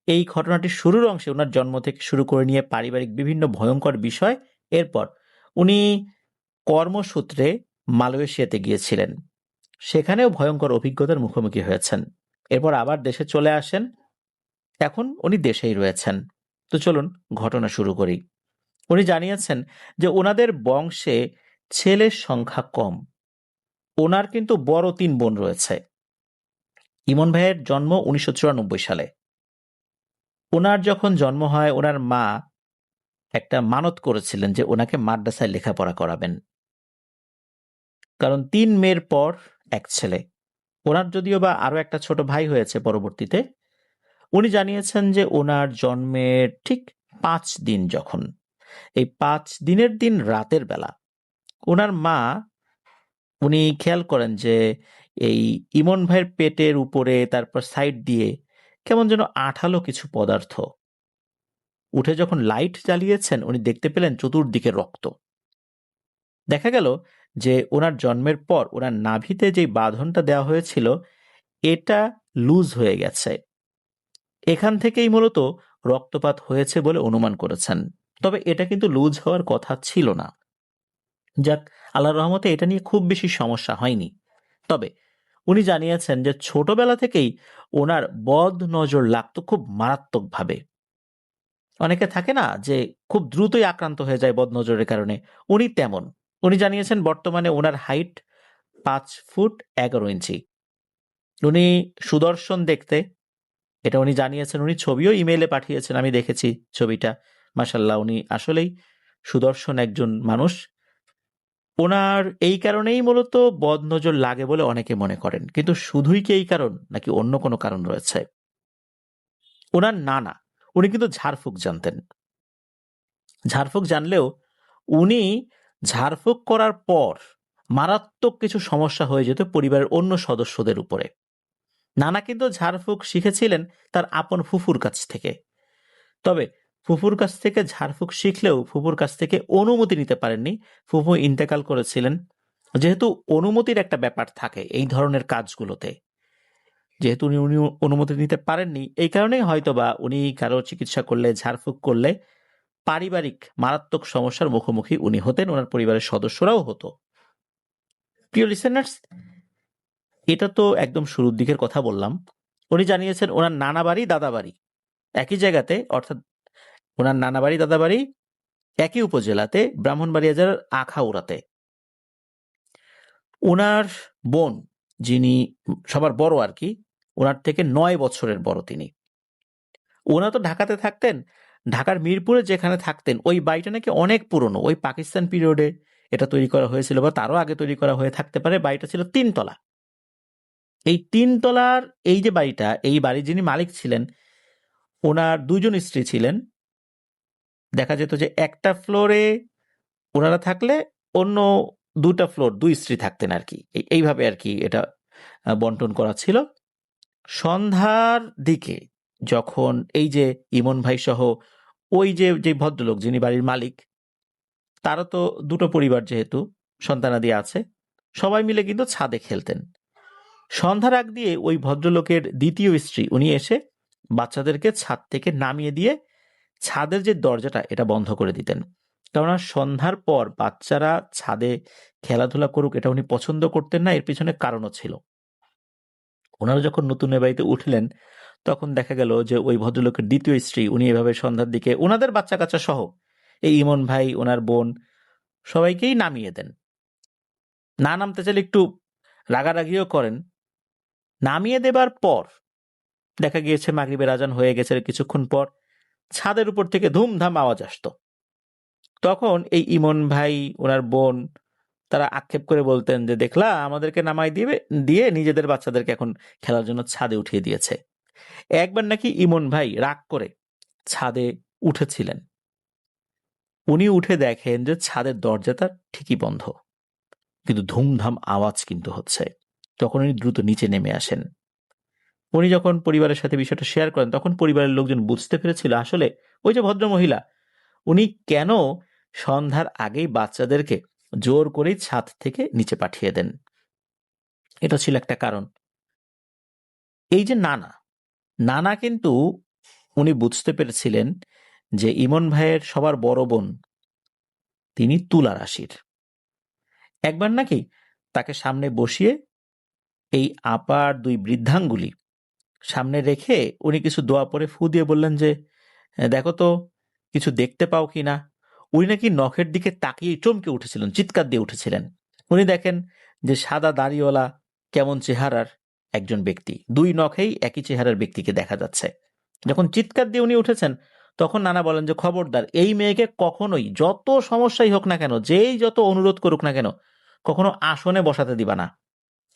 এই ঘটনাটির শুরুর অংশে ওনার জন্ম থেকে শুরু করে নিয়ে পারিবারিক বিভিন্ন ভয়ঙ্কর বিষয়, এরপর উনি কর্মসূত্রে মালয়েশিয়াতে গিয়েছিলেন, সেখানেও ভয়ঙ্কর অভিজ্ঞতার মুখোমুখি হয়েছেন। এরপর আবার দেশে চলে আসেন, এখন উনি দেশেই রয়েছেন। তো চলুন ঘটনা শুরু করি। উনি জানিয়েছেন যে ওনাদের বংশে ছেলের সংখ্যা কম, ওনার কিন্তু বড় 3 বোন রয়েছে। ইমন ভাইয়ের জন্ম 1994 সালে। ওনার যখন জন্ম হয় ওনার মা একটা মানত করেছিলেন যে ওনাকে মাদ্রাসায় লেখাপড়া করাবেন, কারণ 3 মেয়ের পর 1 ছেলে। ওনার যদিও বা আরো একটা ছোট ভাই হয়েছে পরবর্তীতে। উনি জানিয়েছেন যে ওনার জন্মের ঠিক 5 দিন যখন, এই 5 দিনের দিন রাতের বেলা ওনার মা উনি খেয়াল করেন যে এই ইমন ভাইয়ের পেটের উপরে তারপর সাইড দিয়ে কেমন যেন আঠালো কিছু পদার্থ উঠে। যখন লাইট জ্বালিয়েছেন উনি দেখতে পেলেন চতুর্দিকে রক্ত। দেখা গেল যে ওনার জন্মের পর ওনার নাভিতে যে বাঁধনটা দেওয়া হয়েছিল এটা লুজ হয়ে গেছে, এখান থেকেই মূলত রক্তপাত হয়েছে বলে অনুমান করেছেন। তবে এটা কিন্তু লুজ হওয়ার কথা ছিল না। যাক, আল্লাহর রহমতে এটা নিয়ে খুব বেশি সমস্যা হয়নি। তবে উনি জানিয়েছেন যে ছোটবেলা থেকেই ওনার বদ নজর লাগতো খুব মারাত্মকভাবে। অনেকে থাকে না যে খুব দ্রুতই আক্রান্ত হয়ে যায় বদ নজরের কারণে, উনি তেমন। উনি জানিয়েছেন বর্তমানে ওনার হাইট 5 ফুট 11 ইঞ্চি। উনি সুদর্শন দেখতে, এটা উনি জানিয়েছেন। উনি ছবিও ইমেইলে পাঠিয়েছেন, আমি দেখেছি ছবিটা। মাশাআল্লাহ, উনি আসলেই সুদর্শন একজন মানুষ। ওনার এই কারণেই মূলত বদনজর লাগে বলে অনেকে মনে করেন, কিন্তু শুধুই কি এই কারণ নাকি অন্য কোনো কারণ রয়েছে? ওনার নানা উনি কিন্তু ঝাড়ফুঁক জানতেন। ঝাড়ফুঁক জানলেও উনি ঝাড়ফুঁক করার পর মারাত্মক কিছু সমস্যা হয়ে যেত পরিবারের অন্য সদস্যদের উপরে। নানা কিন্তু ঝাড়ফুঁক শিখেছিলেন তার আপন ফুফুর কাছ থেকে। তবে ফুফুর কাছ থেকে ঝাড়ফুঁক শিখলেও ফুফুর কাছ থেকে অনুমতি নিতে পারেননি। ফুফু ইন্তেকাল করেছিলেন। যেহেতু অনুমতির একটা ব্যাপার থাকে এই ধরনের কাজগুলোতে, যেহেতু উনি অনুমতি নিতে পারেননি, এই কারণেই হয়তোবা উনি কারো চিকিৎসা করলে, ঝাড়ফুঁক করলে পারিবারিক মারাত্মক সমস্যার মুখোমুখি উনি হতেন, ওনার পরিবারের সদস্যরাও হতো। প্রিয় লিসেনার্স, এটা তো একদম শুরুর দিকের কথা বললাম। উনি জানিয়েছেন ওনার নানা বাড়ি দাদা বাড়ি একই জায়গাতে, অর্থাৎ ওনার নানা বাড়ি দাদা বাড়ি একই উপজেলাতে, ব্রাহ্মণবাড়িয়া জেলার আখাউড়াতে। ওনার বোন, যিনি সবার বড় আর কি, ওনার থেকে 9 বছরের বড় তিনি। ওনা তো ঢাকাতে থাকতেন। ঢাকার মিরপুরে যেখানে থাকতেন ওই বাড়িটা নাকি অনেক পুরনো, ওই পাকিস্তান পিরিয়ডে এটা তৈরি করা হয়েছিল বা তারও আগে তৈরি করা হয়ে থাকতে পারে। বাড়িটা ছিল 3 তলা। এই 3 তলার এই যে বাড়িটা, এই বাড়ির যিনি মালিক ছিলেন ওনার 2 জন স্ত্রী ছিলেন। দেখা যেত যে একটা ফ্লোরে ওনারা থাকলে অন্য 2টা ফ্লোর 2 স্ত্রী থাকতেন আর কি। এইভাবে আর কি এটা বন্টন করা ছিল। সন্ধ্যার দিকে যখন এই যে ইমন ভাই সহ ওই যে ভদ্রলোক যিনি বাড়ির মালিক, তারও তো 2টো পরিবার, যেহেতু সন্তানাদি আছে, সবাই মিলে কিন্তু ছাদে খেলতেন। সন্ধ্যার আগ দিয়ে ওই ভদ্রলোকের দ্বিতীয় স্ত্রী উনি এসে বাচ্চাদেরকে ছাদ থেকে নামিয়ে দিয়ে ছাদের যে দরজাটা এটা বন্ধ করে দিতেন। কেননা সন্ধ্যার পর বাচ্চারা ছাদে খেলাধুলা করুক এটা উনি পছন্দ করতেন না। এর পিছনে কারণও ছিল। ওনারা যখন নতুন এ বাড়িতে উঠলেন তখন দেখা গেল যে ওই ভদ্রলোকের দ্বিতীয় স্ত্রী উনি এভাবে সন্ধ্যার দিকে ওনাদের বাচ্চা কাচ্চা সহ এই ইমন ভাই, ওনার বোন, সবাইকেই নামিয়ে দেন। না নামতে চাইলে একটু রাগারাগিও করেন। নামিয়ে দেবার পর দেখা গিয়েছে মাগরিবের আজান হয়ে গেছে, কিছুক্ষণ পর ছাদের উপর থেকে ধুমধাম আওয়াজ আসতো। তখন এই ইমন ভাই, ওনার বোন, তারা আক্ষেপ করে বলতেন যে দেখলা আমাদেরকে নামাই দিয়ে নিজেদের বাচ্চাদেরকে এখন খেলার জন্য ছাদে উঠিয়ে দিয়েছে। একবার নাকি ইমন ভাই রাগ করে ছাদে উঠেছিলেন। উনি উঠে দেখেন যে ছাদের দরজাটা ঠিকই বন্ধ, কিন্তু ধুমধাম আওয়াজ কিন্তু হচ্ছে। তখন উনি দ্রুত নিচে নেমে আসেন। উনি যখন পরিবারের সাথে বিষয়টা শেয়ার করেন তখন পরিবারের লোকজন বুঝতে পেরেছিল আসলে ওই যে ভদ্রমহিলা উনি কেন সন্ধ্যার আগেই বাচ্চাদেরকে জোর করেই ছাদ থেকে নিচে পাঠিয়ে দেন। এটা ছিল একটা কারণ। এই যে নানা নানা কিন্তু উনি বুঝতে পেরেছিলেন যে ইমন ভাইয়ের সবার বড় বোন তিনি তুলা রাশির। একবার নাকি তাকে সামনে বসিয়ে এই আপার দুই বৃদ্ধাঙ্গুলি সামনে রেখে উনি কিছু দোয়া পরে ফু দিয়ে বললেন যে দেখো তো কিছু দেখতে পাও কিনা। উনি নাকি নখের দিকে তাকিয়ে চমকে উঠেছিলেন, চিৎকার দিয়ে উঠেছিলেন। উনি দেখেন যে সাদা দাড়িওয়ালা কেমন চেহারার একজন ব্যক্তি, দুই নখেই একই চেহারার ব্যক্তিকে দেখা যাচ্ছে। যখন চিৎকার দিয়ে উনি উঠেছেন তখন নানা বলেন যে খবরদার এই মেয়েকে কখনোই যত সমস্যাই হোক না কেন, যেই যত অনুরোধ করুক না কেন, কখনো আসনে বসাতে দিবা না।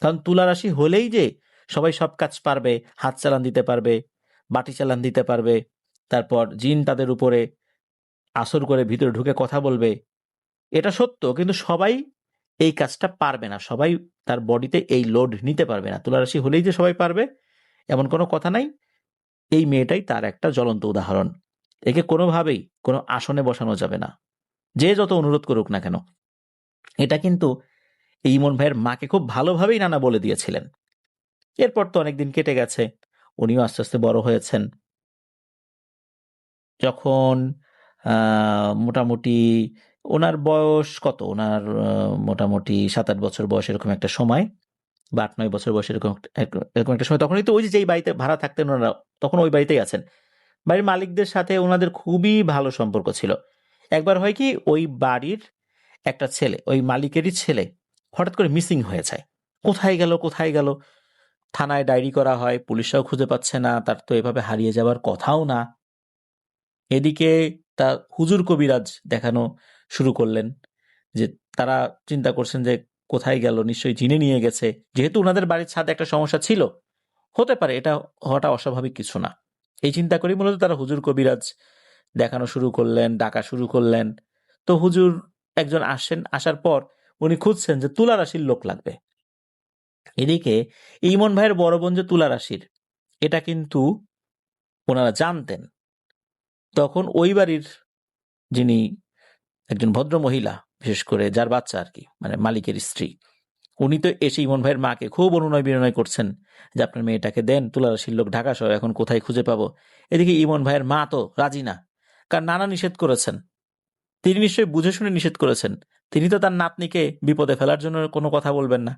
কারণ তুলা রাশি হলেই যে সবাই সব কাজ পারবে, হাত চালান দিতে পারবে, বাটি চালান দিতে পারবে, তারপর জিন তাদের উপরে আসর করে ভিতরে ঢুকে কথা বলবে, এটা সত্য। কিন্তু সবাই এই কাজটা পারবে না, সবাই তার বডিতে এই লোড নিতে পারবে না। তুলা রাশি হলেই যে সবাই পারবে এমন কোনো কথা নাই। এই মেয়েটাই তার একটা জ্বলন্ত উদাহরণ। একে কোনোভাবেই কোনো আসনে বসানো যাবে না, যে যত অনুরোধ করুক না কেন। এটা কিন্তু এই ইমন ভাইয়ের মাকে খুব ভালোভাবেই নানা বলে দিয়েছিলেন। এরপর তো অনেকদিন কেটে গেছে, উনিও আস্তে আস্তে বড় হয়েছেন। যখন মোটামুটি ওনার বয়স কত, ওনার মোটামুটি 7-8 বছর বয়স এরকম একটা সময়, বা 8-9 বছর বয়স এরকম এরকম একটা সময়, তখনই তো ওই যেই বাড়িতে ভাড়া থাকতেন ওনারা তখন ওই বাড়িতেই আছেন। বাড়ির মালিকদের সাথে ওনাদের খুবই ভালো সম্পর্ক ছিল। একবার হয় কি ওই বাড়ির একটা ছেলে, ওই মালিকেরই ছেলে হঠাৎ করে মিসিং হয়ে যায়। কোথায় গেল কোথায় গেল, থানায় ডায়েরি করা হয়, পুলিশরাও খুঁজে পাচ্ছে না, তার তো এভাবে হারিয়ে যাওয়ার কথাও না। এদিকে তা হুজুর কবিরাজ দেখানো শুরু করলেন, যে তারা চিন্তা করছেন যে কোথায় গেল, নিশ্চয়ই জিনে নিয়ে গেছে। যেহেতু ওনাদের বাড়ির ছাদে একটা সমস্যা ছিল, হতে পারে এটা হওয়াটা অস্বাভাবিক কিছু না। এই চিন্তা করি মূলত তারা হুজুর কবিরাজ দেখানো শুরু করলেন, ডাকা শুরু করলেন। তো হুজুর একজন আসেন, আসার পর উনি খুঁজছেন যে তুলা রাশির লোক লাগবে। এদিকে ইমন ভাইয়ের বড় বোন যে তুলা রাশির, এটা কিন্তু ওনারা জানতেন। তখন ওই বাড়ির যিনি একজন ভদ্র মহিলা, বিশেষ করে যার বাচ্চা আর কি, মানে মালিকের স্ত্রী, উনি তো এসে ইমন ভাইয়ের মাকে খুব অনুনয় বিনয় করছেন যে আপনার মেয়েটাকে দেন, তুলা রাশির লোক ঢাকা শহর, এখন কোথায় খুঁজে পাবো। এদিকে ইমন ভাইয়ের মা তো রাজি না, কারণ নানা নিষেধ করেছেন। তিনি নিশ্চয়ই বুঝে শুনে নিষেধ করেছেন, তিনি তো তার নাতনিকে বিপদে ফেলার জন্য কোনো কথা বলবেন না।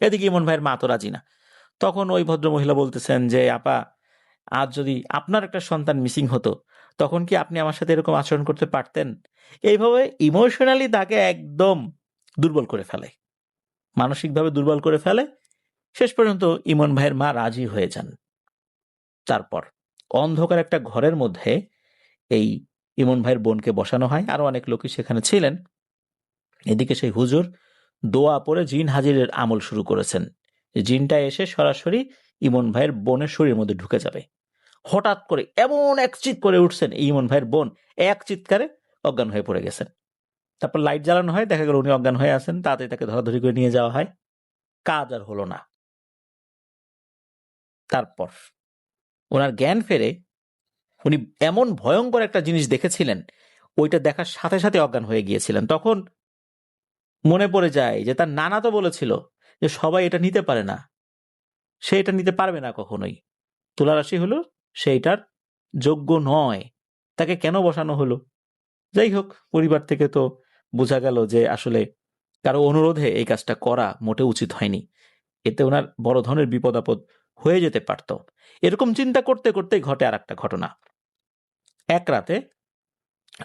এদিকে ইমন ভাইয়ের মা তো রাজি না। তখন ওই ভদ্র মহিলা বলতেছেন যে আপা, আজ যদি আপনার একটা সন্তান মিসিং হতো তখন কি আপনি আমার সাথে এরকম আচরণ করতে পারতেন? এইভাবে ইমোশনালি তাকে একদম দুর্বল করে ফেলে, মানসিকভাবে দুর্বল করে ফেলে। শেষ পর্যন্ত ইমন ভাইয়ের মা রাজি হয়ে যান। তারপর অন্ধকার একটা ঘরের মধ্যে এই ইমন ভাইয়ের বোনকে বসানো হয়, আরো অনেক লোকই সেখানে ছিলেন। এদিকে সেই হুজুর দোয়া পরে জিন হাজিরের আমল শুরু করেছেন। জিনটা এসে সরাসরি ইমন ভাইয়ের বোনের শরীরের মধ্যে ঢুকে যাবে। হঠাৎ করে এমন এক চিৎ করে উঠছেন ইমন ভাইয়ের বোন, এক চিৎকারে অজ্ঞান হয়ে পড়ে গেছেন। তারপর লাইট জ্বালানো হয়, দেখা গেল উনি অজ্ঞান হয়ে আছেন। তাড়াতাড়ি তাকে ধরাধরি করে নিয়ে যাওয়া হয়। কাজ আর হলো না। তারপর ওনার জ্ঞান ফেরে, উনি এমন ভয়ঙ্কর একটা জিনিস দেখেছিলেন, ওইটা দেখার সাথে সাথে অজ্ঞান হয়ে গিয়েছিলেন। তখন মনে পড়ে যায় যে তার নানা তো বলেছিল যে সবাই এটা নিতে পারে না, সে এটা নিতে পারবে না কখনোই। তুলা রাশি হলো সেইটার যোগ্য নয়, তাকে কেন বসানো হলো? যাই হোক, পরিবার থেকে তো বোঝা গেল যে আসলে কারো অনুরোধে এই কাজটা করা মোটে উচিত হয়নি। এতে ওনার বড় ধরনের বিপদ আপদ হয়ে যেতে পারত। এরকম চিন্তা করতে করতেই ঘটে আর একটা ঘটনা। এক রাতে,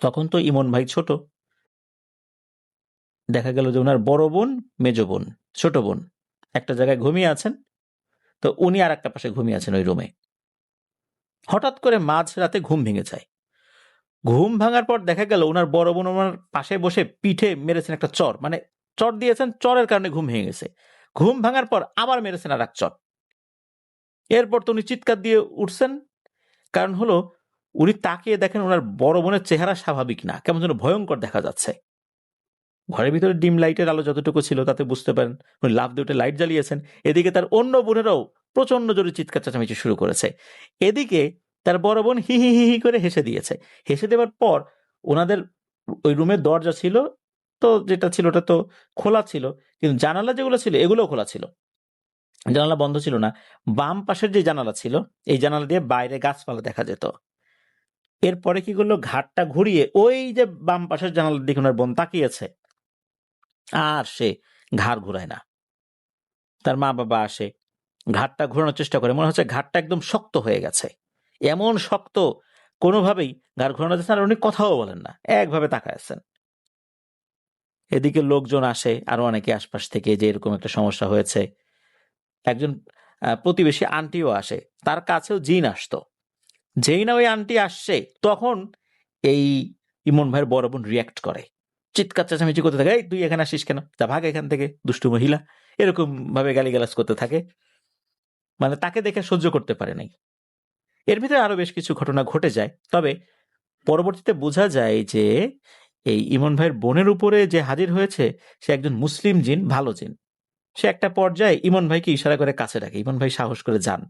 তখন তো ইমন ভাই ছোট, দেখা গেল যে ওনার বড় বোন, মেজ বোন, ছোট বোন একটা জায়গায় ঘুমিয়ে আছেন। তো উনি আর একটা পাশে ঘুমিয়ে আছেন ওই রুমে। হঠাৎ করে মাঝ রাতে ঘুম ভেঙে যায়। ঘুম ভাঙার পর দেখা গেল ওনার বড় বোন ওনার পাশে বসে পিঠে মেরেছেন একটা চর, মানে চর দিয়েছেন, চরের কারণে ঘুম ভেঙে গেছে। ঘুম ভাঙার পর আবার মেরেছেন আর এক চর। এরপর তো উনি চিৎকার দিয়ে উঠছেন। কারণ হলো উনি তাকিয়ে দেখেন ওনার বড় বোনের চেহারা স্বাভাবিক না, কেমন যেন ভয়ঙ্কর দেখা যাচ্ছে। ঘরের ভিতরে ডিম লাইটের আলো যতটুকু ছিল তাতে বুঝতে পারেন উনি লাফ দিয়ে উঠে লাইট জ্বালিয়েছেন। এদিকে তার অন্য বোনেরাও প্রচন্ড জোরে চিৎকার চেঁচামেচি শুরু করেছে। এদিকে তার বড় বোন হি হি হি হি করে হেসে দিয়েছে। হেসে দেওয়ার পর ওনাদের ওই রুমের দরজা ছিল, তো যেটা ছিল ওটা তো খোলা ছিল, কিন্তু জানালা যেগুলো ছিল এগুলোও খোলা ছিল, জানালা বন্ধ ছিল না। বাম পাশের যে জানালা ছিল, এই জানালা দিয়ে বাইরে গাছপালা দেখা যেত। এরপরে কি করলো, ঘাটটা ঘুরিয়ে ওই যে বাম পাশের জানালার দিকে ওনার বোন তাকিয়েছে, আর সে ঘাড় ঘুরায় না। তার মা বাবা আসে, ঘাটটা ঘোরানোর চেষ্টা করে, মনে হচ্ছে ঘাটটা একদম শক্ত হয়ে গেছে, এমন শক্ত কোনোভাবেই ঘাড় ঘোরানো যাচ্ছে না, আর উনি কথাও বলেন না, একভাবে তাকায় আছেন। এদিকে লোকজন আসে আরো অনেকে আশপাশ থেকে, যে এরকম একটা সমস্যা হয়েছে। একজন প্রতিবেশী আন্টিও আসে, তার কাছেও জিন আসতো। যেই না ওই আন্টি আসছে, তখন এই ইমন ভাইয়ের বড় বোন রিয়াক্ট করে, চিৎকার চেঁচামেচি করতে থাকে, এই তুই এখানে আসিস কেন, যা ভাগ এখান থেকে দুষ্টু মহিলা, এরকম ভাবে গালিগালাজ করতে থাকে। মানে তাকে দেখে সহ্য করতে পারে নাই। এর ভিতরে আরো বেশ কিছু ঘটনা ঘটে যায়, তবে পরবর্তীতে বোঝা যায় যে এই ইমন ভাইয়ের বোনের উপরে যে হাজির হয়েছে সে একজন মুসলিম জিন, ভালো জিন। সে একটা পর্যায়ে ইমন ভাইকে ইশারা করে কাছে রাখে, ইমন ভাই সাহস করে যান।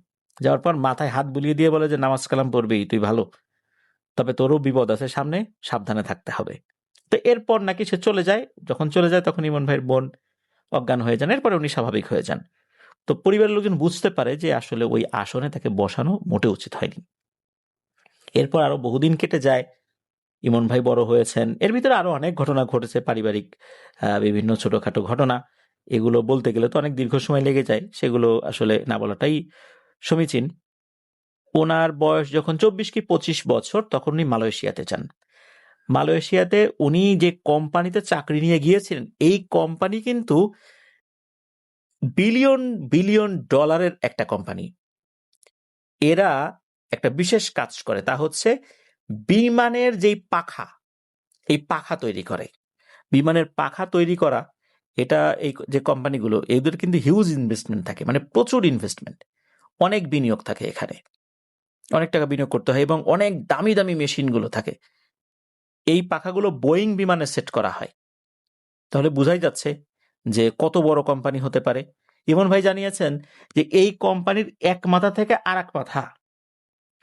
যাওয়ার পর মাথায় হাত বুলিয়ে দিয়ে বলে যে নামাজ কালাম পড়বি, তুই ভালো, তবে তোরও বিপদ আছে সামনে, সাবধানে থাকতে হবে। তো এরপর নাকি সে চলে যায়। যখন চলে যায় তখন ইমন ভাইয়ের বোন অজ্ঞান হয়ে যান, এরপরে উনি স্বাভাবিক হয়ে যান। তো পরিবারের লোকজন বুঝতে পারে যে আসলে ওই আসনে তাকে বসানো মোটে উচিত হয়নি। এরপর আরো বহুদিন কেটে যায়, ইমন ভাই বড় হয়েছেন। এর ভিতরে আরো অনেক ঘটনা ঘটেছে, পারিবারিক বিভিন্ন ছোটখাটো ঘটনা। এগুলো বলতে গেলে তো অনেক দীর্ঘ সময় লেগে যায়, সেগুলো আসলে না বলাটাই সমীচীন। ওনার বয়স যখন 24 কি 25 বছর, তখন উনি মালয়েশিয়াতে যান। মালয়েশিয়াতে উনি যে কোম্পানিতে চাকরি নিয়ে গিয়েছিলেন, এই কোম্পানি কিন্তু বিলিয়ন বিলিয়ন ডলারের একটা কোম্পানি। এরা একটা বিশেষ কাজ করে, তা হচ্ছে বিমানের যেই পাখা, এই পাখা তৈরি করে। বিমানের পাখা তৈরি করা, এটা এই যে কোম্পানিগুলো, এদের কিন্তু হিউজ ইনভেস্টমেন্ট থাকে, মানে প্রচুর ইনভেস্টমেন্ট, অনেক বিনিয়োগ থাকে এখানে, অনেক টাকা বিনিয়োগ করতে হয়, এবং অনেক দামি দামি মেশিনগুলো থাকে। এই পাখাগুলো বোয়িং বিমানে সেট করা হয়। তাহলে বোঝাই যাচ্ছে যে কত বড় কোম্পানি হতে পারে। ইমন ভাই জানিয়েছেন যে এই কোম্পানির এক মাথা থেকে আর এক মাথা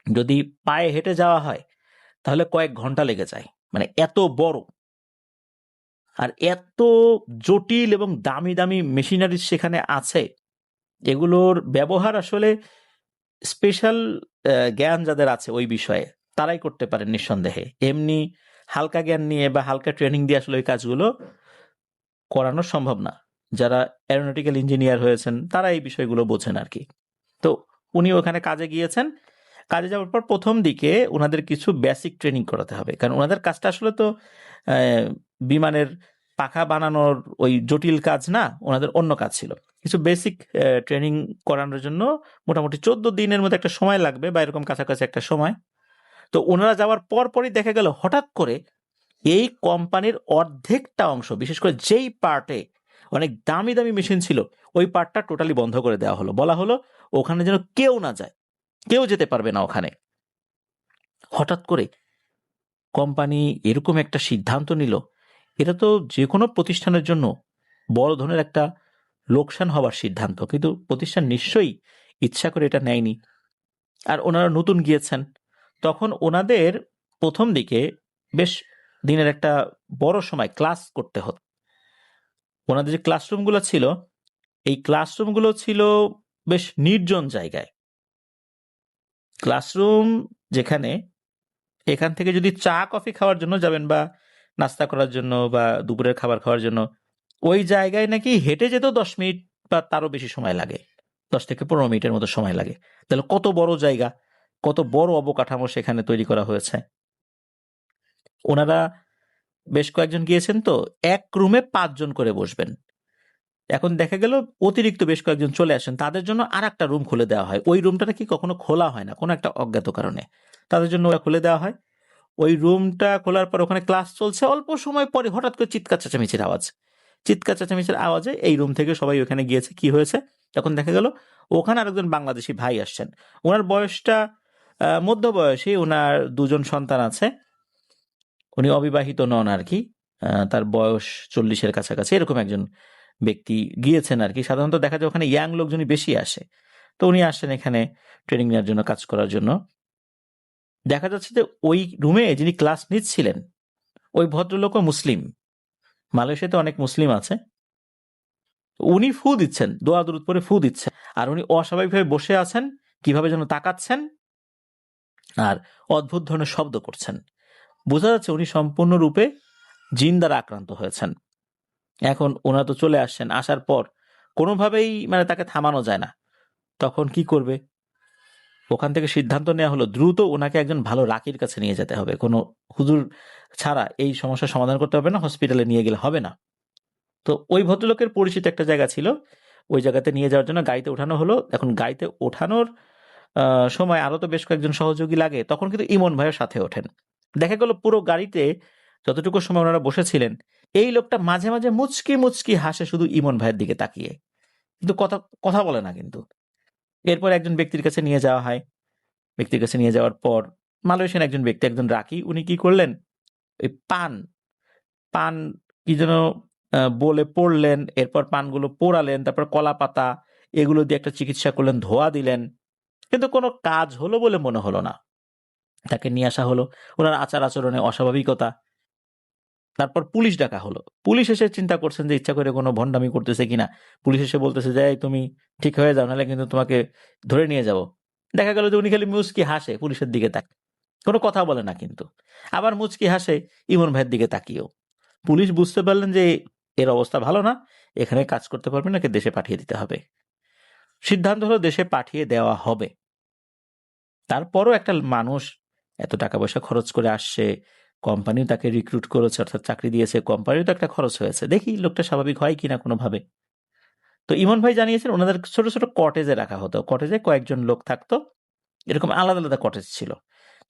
যদি পায়ে হেঁটে যাওয়া হয় তাহলে কয়েক ঘন্টা লেগে যায়, মানে এত বড়, আর এত জটিল এবং দামি দামি মেশিনারি সেখানে আছে। এগুলোর ব্যবহার আসলে স্পেশাল জ্ঞান যাদের আছে ওই বিষয়ে, তারাই করতে পারেন নিঃসন্দেহে। এমনি হালকা জ্ঞান নিয়ে বা হালকা ট্রেনিং দিয়ে আসলে ওই কাজগুলো করানো সম্ভব না। যারা অ্যারোনটিক্যাল ইঞ্জিনিয়ার হয়েছেন তারা এই বিষয়গুলো বোঝেন আর কি। তো উনি ওখানে কাজে গিয়েছেন। কাজে যাওয়ার পর প্রথম দিকে ওনাদের কিছু বেসিক ট্রেনিং করাতে হবে, কারণ ওনাদের কাজটা আসলে তো বিমানের পাখা বানানোর ওই জটিল কাজ না, ওনাদের অন্য কাজ ছিল। কিছু বেসিক ট্রেনিং করানোর জন্য মোটামুটি 14 দিনের মধ্যে একটা সময় লাগবে, বা এরকম কাছাকাছি একটা সময়। তো ওনারা যাওয়ার পরই দেখা গেল হঠাৎ করে এই কোম্পানির অর্ধেকটা অংশ, বিশেষ করে যেই পার্টে অনেক দামি দামি মেশিন ছিল, ওই পার্টটা টোটালি বন্ধ করে দেওয়া হলো। বলা হলো ওখানে যেন কেউ না যায়, কেউ যেতে পারবে না ওখানে। হঠাৎ করে কোম্পানি এরকম একটা সিদ্ধান্ত নিল, এটা তো যে কোনো প্রতিষ্ঠানের জন্য বড় ধরনের একটা লোকসান হওয়ার সিদ্ধান্ত, কিন্তু প্রতিষ্ঠান নিশ্চয়ই ইচ্ছা করে এটা নেয়নি। আর ওনারা নতুন গিয়েছেন, তখন ওনাদের প্রথম দিকে বেশ দিনের একটা বড় সময় ক্লাস করতে হতো। ওনাদের যে ক্লাসরুমগুলো ছিল, এই ক্লাসরুমগুলো ছিল বেশ নির্জন জায়গায়। ক্লাসরুম যেখানে, এখান থেকে যদি চা কফি খাওয়ার জন্য যাবেন বা নাস্তা করার জন্য বা দুপুরের খাবার খাওয়ার জন্য, ওই জায়গায় নাকি হেঁটে যেতেও 10 মিনিট বা তারও বেশি সময় লাগে, 10 থেকে 15 মিনিটের মতো সময় লাগে। তাহলে কত বড় জায়গা, কত বড় অবকাঠামো সেখানে তৈরি করা হয়েছে। ওনারা বেশ কয়েকজন গিয়েছেন, তো এক রুমে 5 জন করে বসবেন। এখন দেখা গেল অতিরিক্ত বেশ কয়েকজন চলে আসেন, তাদের জন্য আর একটা রুম খুলে দেওয়া হয়। ওই রুমটা নাকি কখনো খোলা হয় না কোনো একটা অজ্ঞাত কারণে, তাদের জন্য ওরা খুলে দেওয়া হয়। ওই রুমটা খোলার পর ওখানে ক্লাস চলছে, অল্প সময় পরে হঠাৎ করে চিৎকার চেঁচামেচির আওয়াজ। চিৎকার চেঁচামেচির আওয়াজে এই রুম থেকে সবাই ওখানে গিয়েছে, কি হয়েছে তখন দেখা গেল ওখানে আরেকজন বাংলাদেশি ভাই আসছেন। ওনার বয়সটা মধ্যবয়সী, ওনার 2 জন সন্তান আছে, উনি অবিবাহিত নন আর কি। তার বয়স 40-এর কাছাকাছি এরকম একজন ব্যক্তি গিয়েছেন আর কি। সাধারণত দেখা যায় ওখানে ইয়াং লোকজনই বেশি আসে। তো উনি আসছেন এখানে ট্রেনিং নেওয়ার জন্য, কাজ করার জন্য। দেখা যাচ্ছে যে ওই রুমে যিনি ক্লাস নিচ্ছিলেন ওই ভদ্রলোকও মুসলিম। মালয়েশিয়াতে অনেক মুসলিম আছে। উনি ফু দিচ্ছেন, দোয়া দুরুদ পরে ফু দিচ্ছেন, আর উনি অস্বাভাবিকভাবে বসে আছেন, কিভাবে যেন তাকাচ্ছেন আর অদ্ভুত ধরনের শব্দ করছেন। বোঝা যাচ্ছে উনি সম্পূর্ণরূপে জিন দ্বারা আক্রান্ত হয়েছেন। এখন ওনারা তো চলে আসছেন, আসার পর কোনোভাবেই মানে তাকে থামানো যায় না। তখন কি করবে? ওখান থেকে সিদ্ধান্ত নেওয়া হলো দ্রুত ওনাকে একজন ভালো রাকির কাছে নিয়ে যেতে হবে। কোনো হুজুর ছাড়া এই সমস্যার সমাধান করতে হবে না, হসপিটালে নিয়ে গেলে হবে না। তো ওই ভদ্রলোকের পরিচিত একটা জায়গা ছিল, ওই জায়গাতে নিয়ে যাওয়ার জন্য গাড়িতে ওঠানো হলো। এখন গাড়িতে ওঠানোর সময় আরো তো বেশ কয়েকজন সহযোগী লাগে, তখন কিন্তু ইমন ভাইয়ের সাথে ওঠেন। দেখা গেল পুরো গাড়িতে যতটুকু সময় ওনারা বসেছিলেন এই লোকটা মাঝে মাঝে মুচকি মুচকি হাসে শুধু ইমন ভাইয়ের দিকে তাকিয়ে, কিন্তু কথা কথা বলে না। কিন্তু এরপর একজন ব্যক্তির কাছে নিয়ে যাওয়া হয়। ব্যক্তির কাছে নিয়ে যাওয়ার পর মালয়েশিয়ান একজন ব্যক্তি, একজন রাকি, উনি কি করলেন, ওই পান পান কি যেন বলে পড়লেন, এরপর পানগুলো পোড়ালেন, তারপর কলা পাতা এগুলো দিয়ে একটা চিকিৎসা করলেন, ধোয়া দিলেন, কিন্তু কোনো কাজ হলো বলে মনে হলো না। তাকে নিয়ে আসা হলো, ওনার আচার আচরণে অস্বাভাবিকতা। তারপর পুলিশ ডাকা হলো। পুলিশ এসে চিন্তা করছেন যে ইচ্ছা করে কোনো ভণ্ডামি করতেছে কিনা। পুলিশ এসে বলতেছে যে, "এই তুমি ঠিক হয়ে যাও, নাহলে কিন্তু তোমাকে ধরে নিয়ে যাব।" দেখা গেল যে উনি খালি মুচকি হাসে পুলিশের দিকে তাকিয়ে, কোনো কথা বলে না কিন্তু। আবার মুচকি হাসে ইমন ভাইয়ের দিকে তাকিয়েও। পুলিশ বুঝতে পারলেন যে এর অবস্থা ভালো না, এখানে কাজ করতে পারবে না, একে দেশে পাঠিয়ে দিতে হবে। সিদ্ধান্ত হলো দেশে পাঠিয়ে দেওয়া হবে। তারপরও একটা মানুষ এত টাকা পয়সা খরচ করে আসছে, কোম্পানিও তাকে রিক্রুট করেছে, অর্থাৎ চাকরি দিয়েছে, কোম্পানিও তো একটা খরচ হয়েছে, দেখি লোকটা স্বাভাবিক হয় কিনা কোনোভাবে। তো ইমন ভাই জানিয়েছেন ওনাদের ছোট ছোট কটেজে রাখা হতো, কটেজে কয়েকজন লোক থাকতো, এরকম আলাদা আলাদা কটেজ ছিল।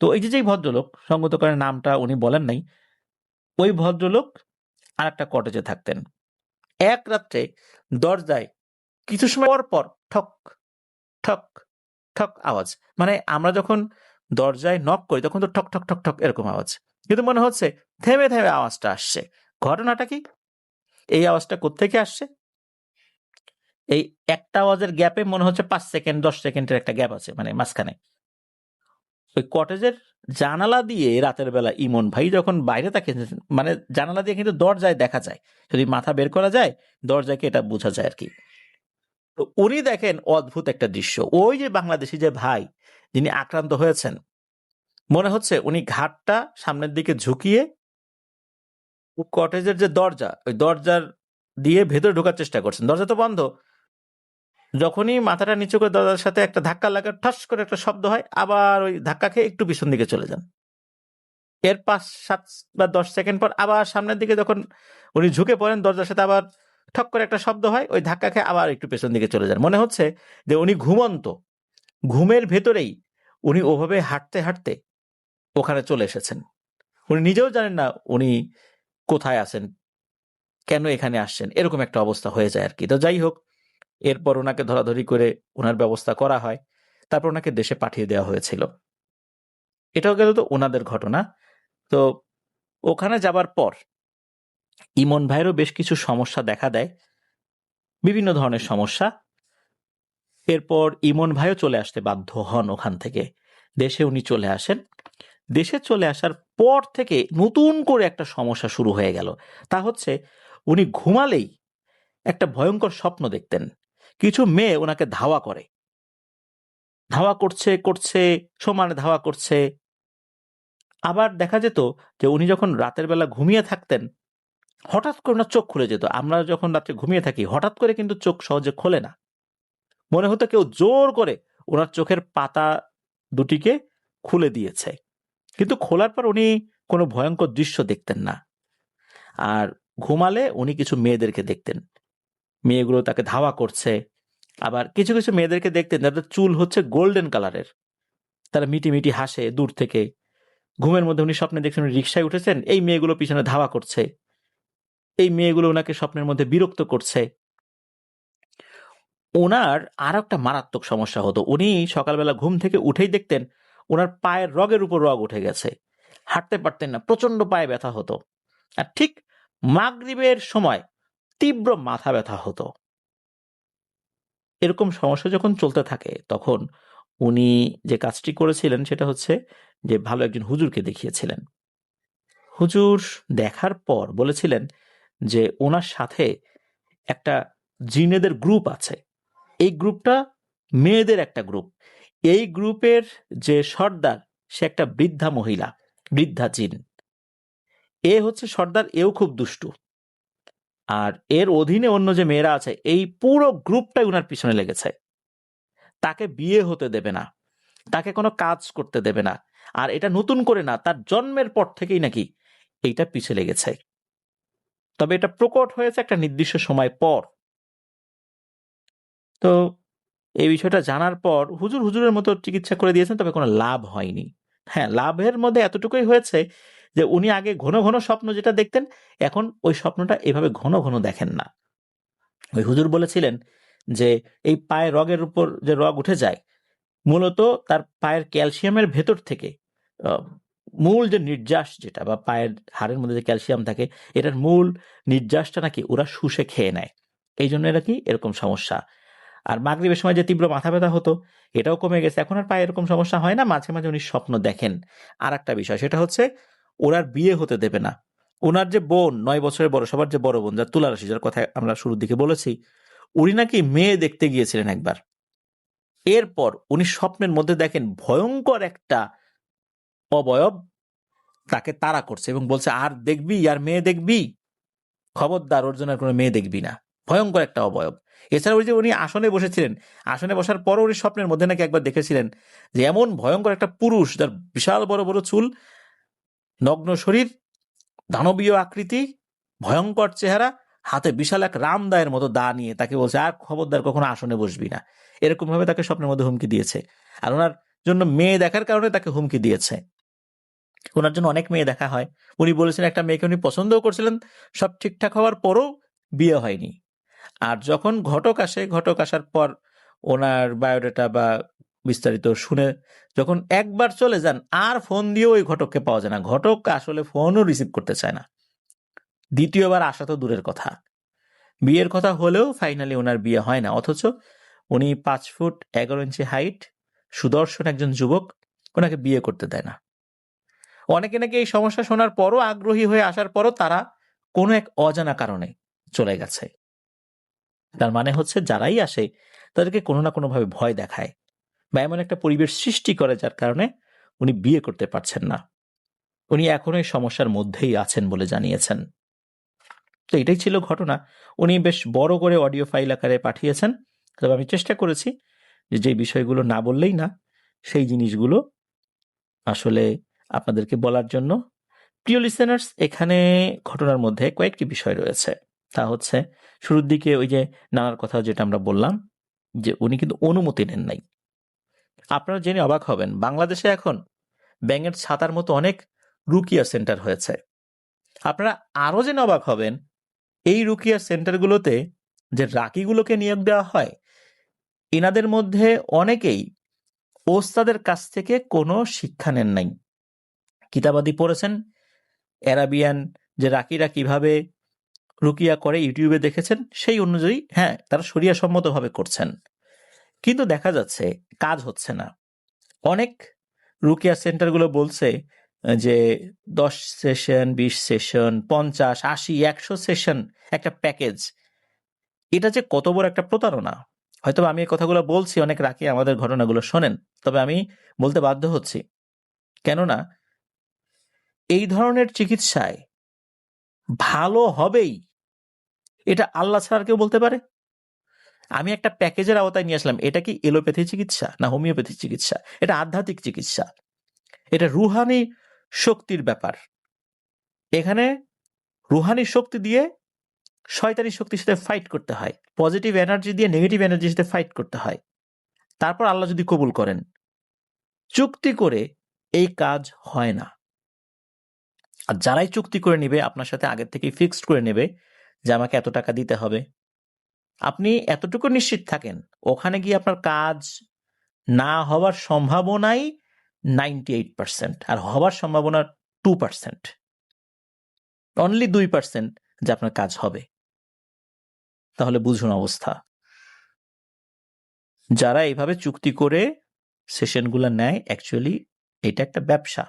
তো এই যে যেই ভদ্রলোক, সঙ্গত করে নামটা উনি বলেন নাই, ওই ভদ্রলোক আর একটা কটেজে থাকতেন। এক রাত্রে দরজায় কিছু সময় পর পর ঠক ঠক ঠক আওয়াজ, মানে আমরা যখন দরজায় নক করি তখন তো ঠক ঠক ঠক ঠক এরকম আওয়াজ, কিন্তু মনে হচ্ছে থেমে থেমে আওয়াজটা আসছে। ঘটনাটা কি? এই আওয়াজটা কোত্থেকে আসছে? এই একটা আওয়াজের গ্যাপে মনে হচ্ছে 5 সেকেন্ড 10 সেকেন্ডের একটা গ্যাপ আছে, মানে মাঝখানে। ওই কটেজের জানালা দিয়ে রাতের বেলা ইমন ভাই যখন বাইরে তাকিয়েছেন, মানে জানালা দিয়ে কিন্তু দরজায় দেখা যায়, যদি মাথা বের করা যায় দরজাকে এটা বোঝা যায় আর কি। তো উনি দেখেন অদ্ভুত একটা দৃশ্য। ওই যে বাংলাদেশি যে ভাই যিনি আক্রান্ত হয়েছেন, মনে হচ্ছে উনি ঘাটটা সামনের দিকে ঝুঁকিয়ে কটেজের যে দরজা, ওই দরজার দিয়ে ভেতরে ঢোকার চেষ্টা করছেন। দরজা তো বন্ধ। যখনই মাথাটা নিচু করে দরজার সাথে একটা ধাক্কা লাগে, ঠাস করে একটা শব্দ হয়, আবার ওই ধাক্কা খেয়ে একটু পিছন দিকে চলে যান। এর 5-7 বা 10 সেকেন্ড পর আবার সামনের দিকে যখন উনি ঝুঁকে পড়েন, দরজার সাথে আবার ঠক করে একটা শব্দ হয়, ওই ধাক্কা খেয়ে আবার একটু পেছন দিকে চলে যান। মনে হচ্ছে যে উনি ঘুমন্ত, ঘুমের ভেতরেই উনি ওভাবে হাঁটতে হাঁটতে ওখানে চলে এসেছেন। উনি নিজেও জানেন না উনি কোথায় আছেন, কেন এখানে আসছেন, এরকম একটা অবস্থা হয়ে যায় আর কি। তো যাই হোক, এরপর ওনাকে ধরাধরি করে ওনার ব্যবস্থা করা হয়, তারপর ওনাকে দেশে পাঠিয়ে দেওয়া হয়েছিল। এটাও গেল তো ওনাদের ঘটনা। তো ওখানে যাবার পর ইমন ভাইয়েরও বেশ কিছু সমস্যা দেখা দেয়, বিভিন্ন ধরনের সমস্যা। এরপর ইমন ভাইও চলে আসতে বাধ্য হন ওখান থেকে। দেশে উনি চলে আসেন। দেশে চলে আসার পর থেকে নতুন করে একটা সমস্যা শুরু হয়ে গেল। তা হচ্ছে উনি ঘুমালেই একটা ভয়ঙ্কর স্বপ্ন দেখতেন। কিছু মেয়ে ওনাকে ধাওয়া করে, ধাওয়া করছে করছে, সমানে ধাওয়া করছে। আবার দেখা যেত যে উনি যখন রাতের বেলা ঘুমিয়ে থাকতেন, হঠাৎ করে ওনার চোখ খুলে যেত। আমরা যখন রাত্রে ঘুমিয়ে থাকি হঠাৎ করে কিন্তু চোখ সহজে খোলে না। মনে হতো কেউ জোর করে ওনার চোখের পাতা দুটিকে খুলে দিয়েছে, কিন্তু খোলার পর উনি কোনো ভয়ঙ্কর দৃশ্য দেখতেন না। আর ঘুমালে উনি কিছু মেয়েদেরকে দেখতেন, মেয়েগুলো তাকে ধাওয়া করছে। আবার কিছু কিছু মেয়েদেরকে দেখতেন যাদের চুল হচ্ছে গোল্ডেন কালারের, তারা মিটি মিটি হাসে দূর থেকে। ঘুমের মধ্যে উনি স্বপ্নে দেখছেন উনি রিকশায় উঠেছেন, এই মেয়েগুলো পিছনে ধাওয়া করছে, এই মেয়েগুলো ওনাকে স্বপ্নের মধ্যে বিরক্ত করছে। ওনার আর একটা মারাত্মক সমস্যা হতো, উনি সকালবেলা ঘুম থেকে উঠেই দেখতেন ওনার পায়ের রগের উপর রগ উঠে গেছে, হাঁটতে পারতেন না, প্রচন্ড পায়ে ব্যথা হতো। আর ঠিক মাগরিবের সময় তীব্র মাথা ব্যথা হতো। এরকম সমস্যা যখন চলতে থাকে তখন উনি যে কাজটি করেছিলেন সেটা হচ্ছে যে ভালো একজন হুজুরকে দেখিয়েছিলেন। হুজুর দেখার পর বলেছিলেন যে ওনার সাথে একটা জিনেদের গ্রুপ আছে। এই গ্রুপটা মেয়েদের একটা গ্রুপ। এই গ্রুপের যে সর্দার সে একটা বৃদ্ধা মহিলা, বৃদ্ধা জিন। এ হচ্ছে সর্দার, এও খুব দুষ্টু। আর এর অধীনে অন্য যে মেয়েরা আছে এই পুরো গ্রুপটাই উনার পিছনে লেগেছে। তাকে বিয়ে হতে দেবে না, তাকে কোনো কাজ করতে দেবে না। আর এটা নতুন করে না, তার জন্মের পর থেকেই নাকি এইটা পিছে লেগেছে। তবে এটা প্রকট হয়েছে একটা নির্দিষ্ট সময় পর। তো এই বিষয়টা জানার পর হুজুরের মতো চিকিৎসা করে দিয়েছেন, তবে কোনো লাভ হয়নি। হ্যাঁ, লাভের মধ্যে এতটুকুই হয়েছে যে উনি আগে ঘন ঘন স্বপ্ন যেটা দেখতেন, এখন ওই স্বপ্নটা এভাবে ঘন ঘন দেখেন না। ওই হুজুর বলেছিলেন যে এই পায়ের রগের উপর যে রগ উঠে যায়, মূলত তার পায়ের ক্যালসিয়ামের ভেতর থেকে আহ, মূল যে নির্যাস যেটা বা পায়ের হাড়ের মধ্যে যে ক্যালসিয়াম থাকে, এটার মূল নির্যাসটা নাকি ওরা শুষে খেয়ে নেয়। এই জন্য নাকি এরকম সমস্যা। আর মাগরিবের সময় যে তীব্র মাথা ব্যথা হতো, এটাও কমে গেছে, এখন আর পায়ে এরকম সমস্যা হয় না। মাঝে মাঝে উনি স্বপ্ন দেখেন। আর একটা বিষয় সেটা হচ্ছে ওরা আর বিয়ে হতে দেবে না। ওনার যে বোন 9 বছরের বড়, সবার যে বড় বোন, যার তুলা রাশি, যার কথা আমরা শুরুর দিকে বলেছি, উনি নাকি মেয়ে দেখতে গিয়েছিলেন একবার। এরপর উনি স্বপ্নের মধ্যে দেখেন ভয়ঙ্কর একটা অবয়ব তাকে তাড়া করছে এবং বলছে, আর দেখবি, আর মেয়ে দেখবি, খবরদার, ওর জন্য আর কোনো মেয়ে দেখবি না। ভয়ঙ্কর একটা অবয়ব। এছাড়া ওই যে উনি আসনে বসেছিলেন, আসনে বসার পরও উনি স্বপ্নের মধ্যে নাকি একবার দেখেছিলেন যে এমন ভয়ঙ্কর একটা পুরুষ, যার বিশাল বড় বড় চুল, নগ্ন শরীর, দানবীয় আকৃতি, ভয়ঙ্কর চেহারা, হাতে বিশাল এক রামদায়ের মতো দা নিয়ে তাকে বলছে, আর খবরদার কখনো আসনে বসবি না। এরকম ভাবে তাকে স্বপ্নের মধ্যে হুমকি দিয়েছে। আর ওনার জন্য মেয়ে দেখার কারণে তাকে হুমকি দিয়েছে। ওনার জন্য অনেক মেয়ে দেখা হয়। উনি বলেছেন একটা মেয়েকে উনি পছন্দও করছিলেন, সব ঠিকঠাক হওয়ার পরও বিয়ে হয়নি। আর যখন ঘটক আসে, ঘটক আসার পর ওনার বায়োডাটা বা বিস্তারিত শুনে যখন একবার চলে যান, আর ফোন দিয়েও ওই ঘটককে পাওয়া যায় না। ঘটক আসলে ফোনও রিসিভ করতে চায় না। দ্বিতীয়বার আসা তো দূরের কথা, বিয়ের কথা হলেও ফাইনালি ওনার বিয়ে হয় না। অথচ উনি 5 ফুট 11 ইঞ্চি হাইট, সুদর্শন একজন যুবক, ওনাকে বিয়ে করতে দেয় না। অনেকে নাকি এই সমস্যা শোনার পরও, আগ্রহী হয়ে আসার পরও তারা কোনো এক অজানা কারণে চলে গেছে। তার মানে হচ্ছে যারাই আসে তাদেরকে কোনো না কোনোভাবে ভয় দেখায় বা এমন একটা পরিবেশ সৃষ্টি করে যার কারণে উনি বিয়ে করতে পারছেন না। উনি এখনো এই সমস্যার মধ্যেই আছেন বলে জানিয়েছেন। তো এটাই ছিল ঘটনা। উনি বেশ বড় করে অডিও ফাইল আকারে পাঠিয়েছেন। তবে আমি চেষ্টা করেছি যে বিষয়গুলো না বললেই না, সেই জিনিসগুলো আসলে আপনাদেরকে বলার জন্য। প্রিয় লিসেনার্স, এখানে ঘটনার মধ্যে কয়েকটি বিষয় রয়েছে। তা হচ্ছে, শুরুর দিকে ওই যে নানার কথা যেটা আমরা বললাম, যে উনি কিন্তু অনুমতি নেন নাই। আপনারা জেনে অবাক হবেন, বাংলাদেশে এখন ব্যাঙের ছাতার মতো অনেক রুকিয়া সেন্টার হয়েছে। আপনারা আরো জেনে অবাক হবেন, এই রুকিয়া সেন্টারগুলোতে যে রাকিগুলোকে নিয়োগ দেওয়া হয়, এনাদের মধ্যে অনেকেই ওস্তাদের কাছ থেকে কোনো শিক্ষা নেন নাই। কিতাবাদি পড়েছেন, অ্যারাবিয়ান যে রাকিরা কিভাবে রুকিয়া করে ইউটিউবে দেখেছেন, সেই অনুযায়ী হ্যাঁ তারা শরিয়া সম্মতভাবে করছেন। কিন্তু দেখা যাচ্ছে কাজ হচ্ছে না। অনেক রুকিয়া সেন্টারগুলো বলছে যে 10 সেশন, 20 সেশন, 50, 80, 100 সেশন একটা প্যাকেজ। এটা যে কত বড় একটা প্রতারণা! হয়তো আমি এই কথাগুলো বলছি, অনেক রাকি আমাদের ঘটনাগুলো শোনেন, তবে আমি বলতে বাধ্য হচ্ছি। কেননা এই ধরনের চিকিৎসায় ভালো হবেই, এটা আল্লাহ ছাড়া আর কেউ বলতে পারে? আমি একটা প্যাকেজের আওতায় নিয়ে আসলাম। এটা কি এলোপ্যাথি চিকিৎসা না হোমিওপ্যাথি চিকিৎসা? এটা আধ্যাত্মিক চিকিৎসা, এটা রুহানি শক্তির ব্যাপার। এখানে রুহানি শক্তি দিয়ে শয়তানি শক্তির সাথে ফাইট করতে হয়, পজিটিভ এনার্জি দিয়ে নেগেটিভ এনার্জির সাথে ফাইট করতে হয়। তারপর আল্লাহ যদি কবুল করেন। চুক্তি করে এই কাজ হয় না। আর যারাই চুক্তি করে নেবে আপনার সাথে, আগের থেকেই ফিক্সড করে নেবে যে আমাকে এত টাকা দিতে হবে, আপনি এতটুকু নিশ্চিত থাকেন ওখানে গিয়ে আপনার কাজ না হওয়ার সম্ভাবনাই 98%, আর হওয়ার সম্ভাবনা 2%, অনলি 2% যে আপনার কাজ হবে। তাহলে বুঝুন অবস্থা। যারা এইভাবে চুক্তি করে সেশনগুলো নেয়, অ্যাকচুয়ালি এটা একটা ব্যবসা।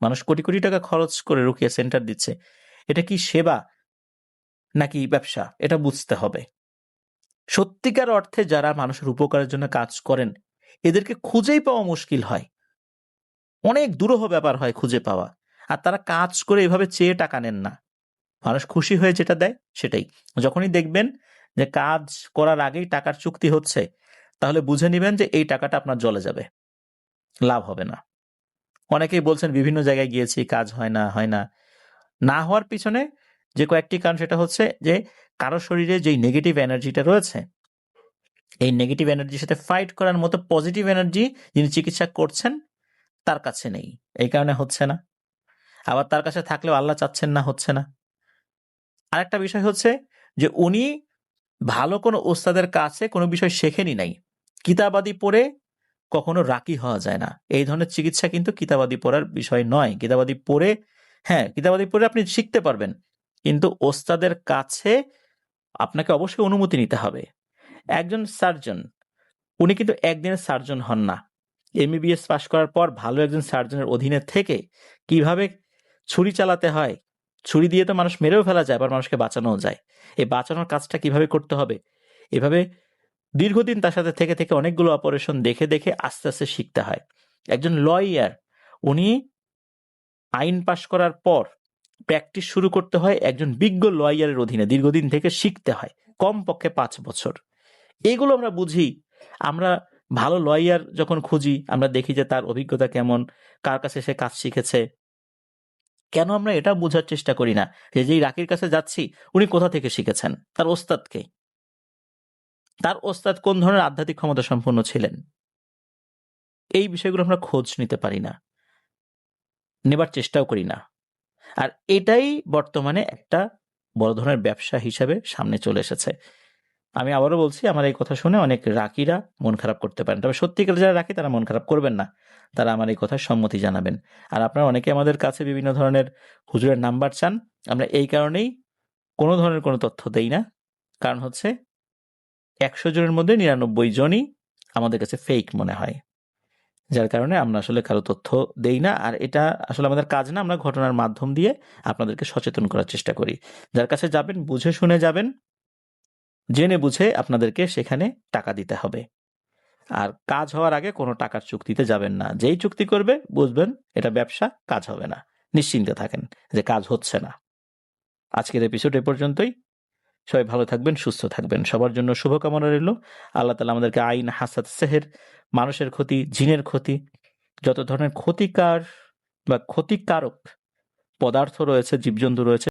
মানুষ কোটি কোটি টাকা খরচ করে রুকিয়া সেন্টার দিচ্ছে, এটা কি সেবা নাকি ব্যবসা, এটা বুঝতে হবে। সত্যিকার অর্থে যারা মানুষের উপকারের জন্য কাজ করেন, এদেরকে খুঁজেই পাওয়া মুশকিল হয়, অনেক দুরূহ ব্যাপার হয় খুঁজে পাওয়া। আর তারা কাজ করে এভাবে চেয়ে টাকা নেন না, মানুষ খুশি হয়ে যেটা দেয় সেটাই। যখনই দেখবেন যে কাজ করার আগেই টাকার চুক্তি হচ্ছে, তাহলে বুঝে নিবেন যে এই টাকাটা আপনার জলে যাবে, লাভ হবে না। অনেকেই বলছেন বিভিন্ন জায়গায় গিয়েছি, কাজ হয় না হয় না। না হওয়ার পিছনে যে কয়েকটি কারণ, সেটা হচ্ছে যে কারো শরীরে যেই নেগেটিভ এনার্জিটা রয়েছে, এই নেগেটিভ এনার্জির সাথে ফাইট করার মতো পজিটিভ এনার্জি যিনি চিকিৎসা করছেন তার কাছে নেই, এই কারণে হচ্ছে না। আবার তার কাছে থাকলেও আল্লাহ চাচ্ছেন না, হচ্ছে না। আরেকটা বিষয় হচ্ছে যে উনি ভালো কোনো ওস্তাদের কাছে কোনো বিষয় শেখেনি নাই। কিতাবাদি পড়ে কখনো রাকি হওয়া যায় না। এই ধরনের চিকিৎসা কিন্তু কিতাবাদি পড়ার বিষয় নয়। কিতাবাদি পড়ে, হ্যাঁ, কিতাবাদি পড়ে আপনি শিখতে পারবেন, কিন্তু ওস্তাদের কাছে আপনাকে অবশ্যই অনুমতি নিতে হবে। একজন সার্জন, উনি কিন্তু একদিনের সার্জন হন না। এমবিবিএস পাশ করার পর ভালো একজন সার্জনের অধীনে থেকে কিভাবে ছুরি চালাতে হয়, ছুরি দিয়ে তো মানুষ মেরেও ফেলা যায়, আবার মানুষকে বাঁচানোও যায়, এই বাঁচানোর কাজটা কিভাবে করতে হবে, এভাবে দীর্ঘদিন তার সাথে থেকে থেকে অনেকগুলো অপারেশন দেখে দেখে আস্তে আস্তে শিখতে হয়। একজন লয়ার, উনি আইন পাশ করার পর প্র্যাকটিস শুরু করতে হয় একজন বিজ্ঞ লয়ারের অধীনে, দীর্ঘদিন থেকে শিখতে হয়, কমপক্ষে 5 বছর। এগুলো আমরা বুঝি। আমরা ভালো লয়ার যখন খুঁজি, আমরা দেখি যে তার অভিজ্ঞতা কেমন, কার কাছে সে কাজ শিখেছে। কেন আমরা এটা বোঝার চেষ্টা করি না যে যেই রাকির কাছে যাচ্ছি উনি কোথা থেকে শিখেছেন, তার ওস্তাদকে, তার ওস্তাদ কোন ধরনের আধ্যাত্মিক ক্ষমতা সম্পন্ন ছিলেন, এই বিষয়গুলো আমরা খোঁজ নিতে পারি না, নেবার চেষ্টাও করি না। আর এটাই বর্তমানে একটা বড় ধরনের ব্যবসা হিসাবে সামনে চলে এসেছে। আমি আবারও বলছি, আমার এই কথা শুনে অনেক রাকিরা মন খারাপ করতে পারেন, তবে সত্যিকার যারা রাকি তারা মন খারাপ করবেন না, তারা আমার এই কথায় সম্মতি জানাবেন। আর আপনারা অনেকে আমাদের কাছে বিভিন্ন ধরনের হুজুরের নাম্বার চান, আমরা এই কারণেই কোনো ধরনের কোনো তথ্য দেই না। কারণ হচ্ছে 100 জনের মধ্যে 99 জনই আমাদের কাছে ফেক মনে হয়, যার কারণে আমরা আসলে কারো তথ্য দেই না। আর এটা আসলে আমাদের কাজ না, আমরা ঘটনার মাধ্যম দিয়ে আপনাদেরকে সচেতন করার চেষ্টা করি। যার কাছে যাবেন বুঝে শুনে যাবেন, জেনে বুঝে আপনাদেরকে সেখানে টাকা দিতে হবে। আর কাজ হওয়ার আগে কোনো টাকার চুক্তিতে যাবেন না। যেই চুক্তি করবে বুঝবেন এটা ব্যবসা, কাজ হবে না, নিশ্চিন্তে থাকেন যে কাজ হচ্ছে না। আজকের এপিসোড এ পর্যন্তই। সবাই ভালো থাকবেন, সুস্থ থাকবেন, সবার জন্য শুভকামনা রইল। আল্লাহ তাআলা আমাদেরকে আইন, হাসাদ, সেহের, মানুষের ক্ষতি, জিনের ক্ষতি, যত ধরনের ক্ষতিকার বা ক্ষতিকারক পদার্থ রয়েছে, জীবজন্তু রয়েছে,